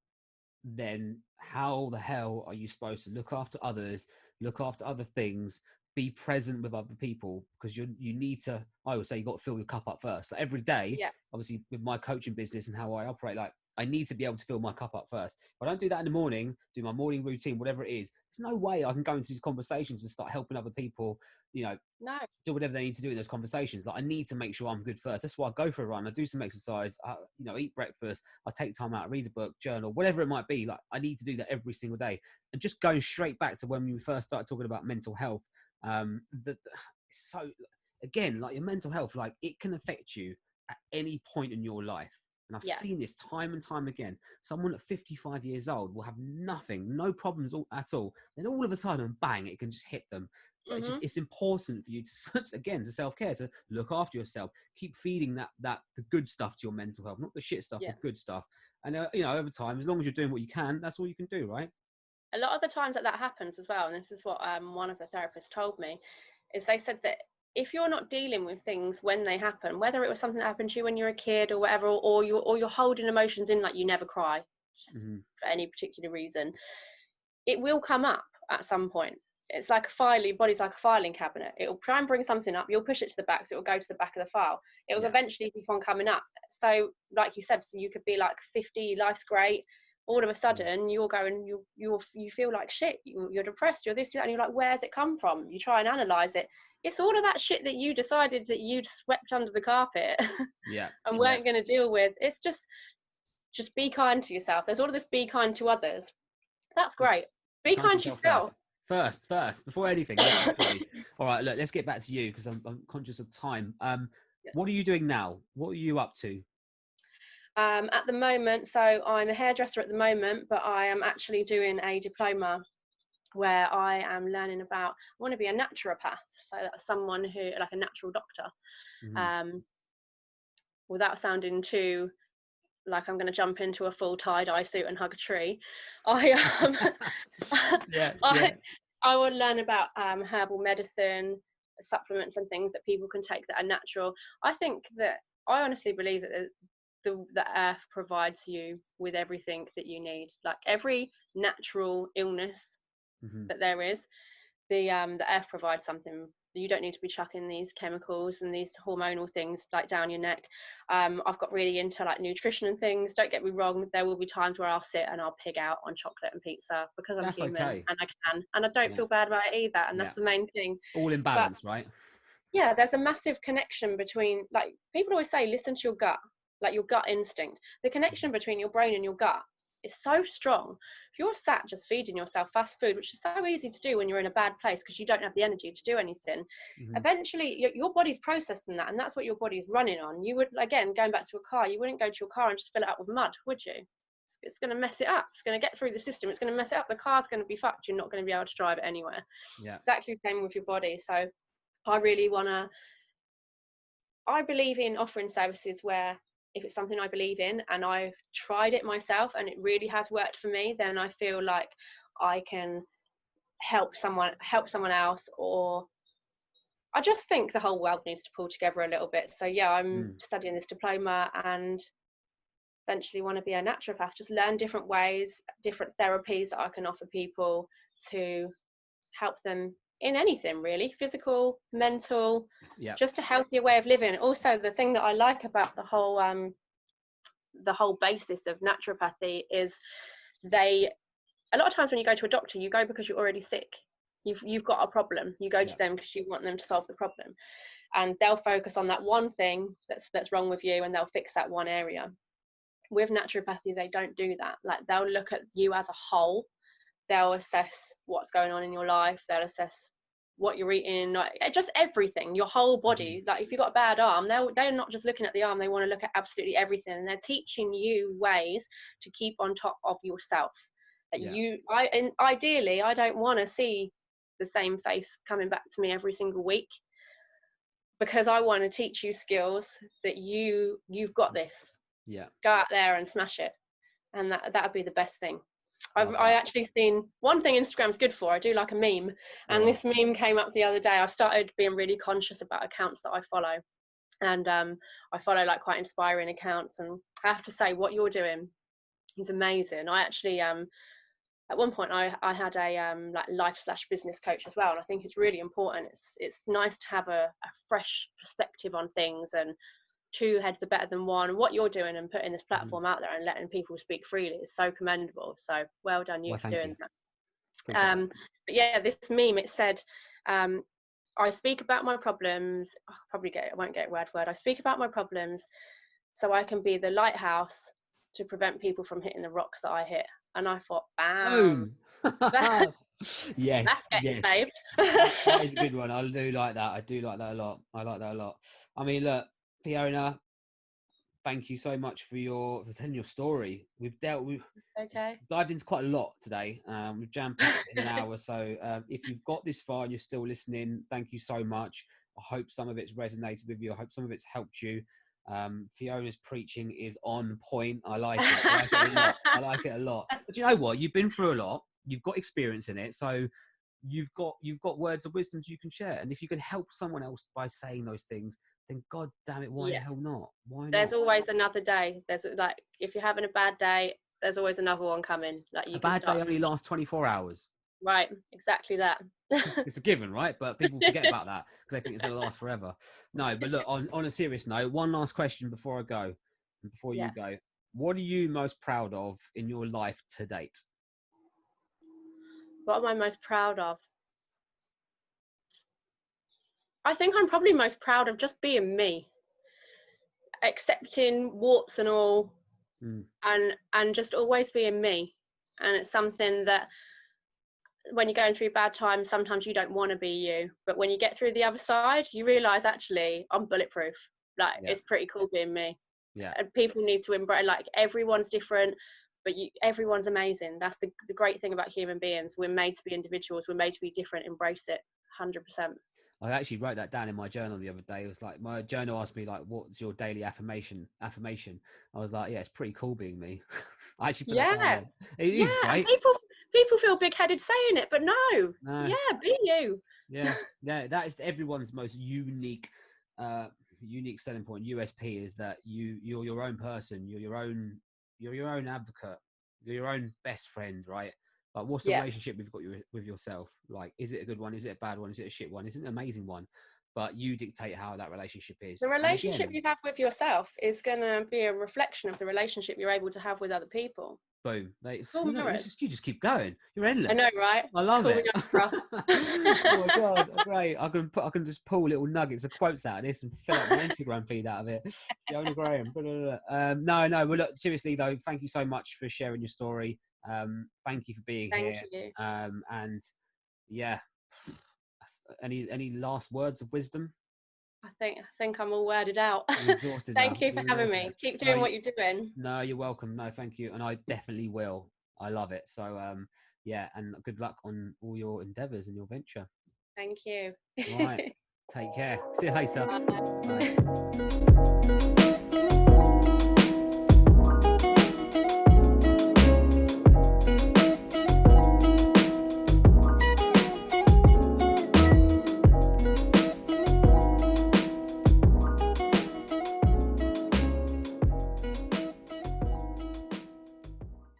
then how the hell are you supposed to look after others, look after other things, be present with other people? Because you need to, I would say, you got to fill your cup up first. Like every day, obviously with my coaching business and how I operate, like I need to be able to fill my cup up first. If I don't do that in the morning, do my morning routine, whatever it is, there's no way I can go into these conversations and start helping other people, do whatever they need to do in those conversations. Like I need to make sure I'm good first. That's why I go for a run. I do some exercise, eat breakfast. I take time out, read a book, journal, whatever it might be. Like I need to do that every single day. And just going straight back to when we first started talking about mental health, so again, like your mental health, like it can affect you at any point in your life. And I've seen this time and time again. Someone at 55 years old will have nothing, no problems at all. Then all of a sudden, bang, it can just hit them. Mm-hmm. It's important for you to self-care, to look after yourself, keep feeding that the good stuff to your mental health, not the shit stuff, the good stuff. And, over time, as long as you're doing what you can, that's all you can do, right? A lot of the times that happens as well, and this is what one of the therapists told me, is they said that if you're not dealing with things when they happen, whether it was something that happened to you when you're a kid or whatever, or you're holding emotions in, like you never cry for any particular reason, it will come up at some point. It's like your body's like a filing cabinet. It'll try and bring something up, you'll push it to the back, so it'll go to the back of the file. It'll eventually keep on coming up. So like you said, so you could be like 50, life's great, all of a sudden you're going, you feel like shit, you're depressed, you're this, that, and you're like, where's it come from? You try and analyze it. It's all of that shit that you decided that you'd swept under the carpet and weren't going to deal with. It's just be kind to yourself. There's all of this, be kind to others. That's great. Be kind to yourself. First, before anything. All right, look, let's get back to you because I'm conscious of time. What are you doing now? What are you up to? At the moment, so I'm a hairdresser at the moment, but I am actually doing a diploma where I am learning about, I want to be a naturopath. So that's someone who, like a natural doctor, without sounding too like I'm going to jump into a full tie-dye suit and hug a tree. I will learn about herbal medicine, supplements and things that people can take that are natural. I honestly believe that the earth provides you with everything that you need. Like every natural illness that there is, the earth provides something. You don't need to be chucking these chemicals and these hormonal things like down your neck. I've got really into like nutrition and things. Don't get me wrong, there will be times where I'll sit and I'll pig out on chocolate and pizza because I'm human and I can, and I don't feel bad about it either, and that's the main thing. All in balance, right? Yeah, there's a massive connection between, like people always say, listen to your gut, like your gut instinct. The connection between your brain and your gut is so strong. If you're sat just feeding yourself fast food, which is so easy to do when you're in a bad place because you don't have the energy to do anything, eventually your body's processing that, and that's what your body's running on. You would, again, going back to a car, you wouldn't go to your car and just fill it up with mud, would you? it's going to mess it up. It's going to get through the system. It's going to mess it up. The car's going to be fucked. You're not going to be able to drive it anywhere. Yeah. Exactly the same with your body. So I believe in offering services where if it's something I believe in and I've tried it myself and it really has worked for me, then I feel like I can help someone else. Or I just think the whole world needs to pull together a little bit. So yeah, I'm studying this diploma and eventually want to be a naturopath, just learn different ways, different therapies that I can offer people to help them in anything really, physical, mental, just a healthier way of living. Also, the thing that I like about the whole basis of naturopathy is a lot of times when you go to a doctor, you go because you're already sick. You've got a problem. You go to them because you want them to solve the problem, and they'll focus on that one thing that's wrong with you, and they'll fix that one area. With naturopathy, they don't do that. Like, they'll look at you as a whole. They'll assess what's going on in your life. They'll assess what you're eating, like just everything, your whole body. Like, if you've got a bad arm, they're not just looking at the arm. They want to look at absolutely everything, and they're teaching you ways to keep on top of yourself. Ideally, I don't want to see the same face coming back to me every single week, because I want to teach you skills that you've got this. Go out there and smash it, and that would be the best thing. I actually seen one thing Instagram's good for. I do like a meme, and this meme came up the other day. I've started being really conscious about accounts that I follow, and I follow like quite inspiring accounts, and I have to say what you're doing is amazing. I actually at one point I had a like life/business coach as well, and I think it's really important. It's nice to have a fresh perspective on things, and two heads are better than one. What you're doing and putting this platform out there and letting people speak freely is so commendable. So well done you for doing that. But yeah, this meme, it said, I speak about my problems. I won't get it word for word. I speak about my problems so I can be the lighthouse to prevent people from hitting the rocks that I hit. And I thought, bam. Yes. Saved. That is a good one. I do like that. A lot. I like that a lot. I mean, look, Fiona, thank you so much for telling your story. We've dived into quite a lot today. We've jam-packed in an hour. So if you've got this far and you're still listening, thank you so much. I hope some of it's resonated with you. I hope some of it's helped you. Fiona's preaching is on point. I like it. I like it a lot. But you know what? You've been through a lot. You've got experience in it. So you've got words of wisdom you can share. And if you can help someone else by saying those things, then God damn it, why the hell not? Why not? There's always another day. There's like, if you're having a bad day, there's always another one coming. Like, a bad day only lasts 24 hours. Right, exactly that. It's a given, right? But people forget about that because they think it's going to last forever. No, but look, on a serious note, one last question before I go, and before you go. What are you most proud of in your life to date? What am I most proud of? I think I'm probably most proud of just being me, accepting warts and all, and just always being me. And it's something that when you're going through bad times, sometimes you don't want to be you, but when you get through the other side, you realize actually I'm bulletproof. Like, it's pretty cool being me. And people need to embrace, like, everyone's different, but everyone's amazing. That's the great thing about human beings. We're made to be individuals. We're made to be different. Embrace it 100%. I actually wrote that down in my journal the other day. It was like, my journal asked me, like, what's your daily affirmation? I was like, yeah, it's pretty cool being me. I actually put that down there. It is great. People feel big-headed saying it, but no. Yeah, be you. Yeah, that is everyone's most unique selling point. USP is that you're your own person. You're your own advocate. You're your own best friend, right? Like, what's the relationship you've got with yourself? Like, is it a good one? Is it a bad one? Is it a shit one? Is it an amazing one? But you dictate how that relationship is. The relationship you have with yourself is going to be a reflection of the relationship you're able to have with other people. Boom. You just keep going. You're endless. I know, right? I love it. Oh my God, great. I can just pull little nuggets of quotes out of this and fill up my Instagram feed out of it. Fiona Graham. No. Well, look, seriously though, thank you so much for sharing your story. Thank you for being here. Thank you. And yeah, any last words of wisdom? I think I'm all worded out. You're exhausted now. Thank you for You're having exhausted. me. Keep No, doing what you're doing. no, you're welcome. No, thank you. And I definitely will. I love it. So, yeah, and good luck on all your endeavors and your venture. Thank you. All right. Take care. See you later. Bye. Bye.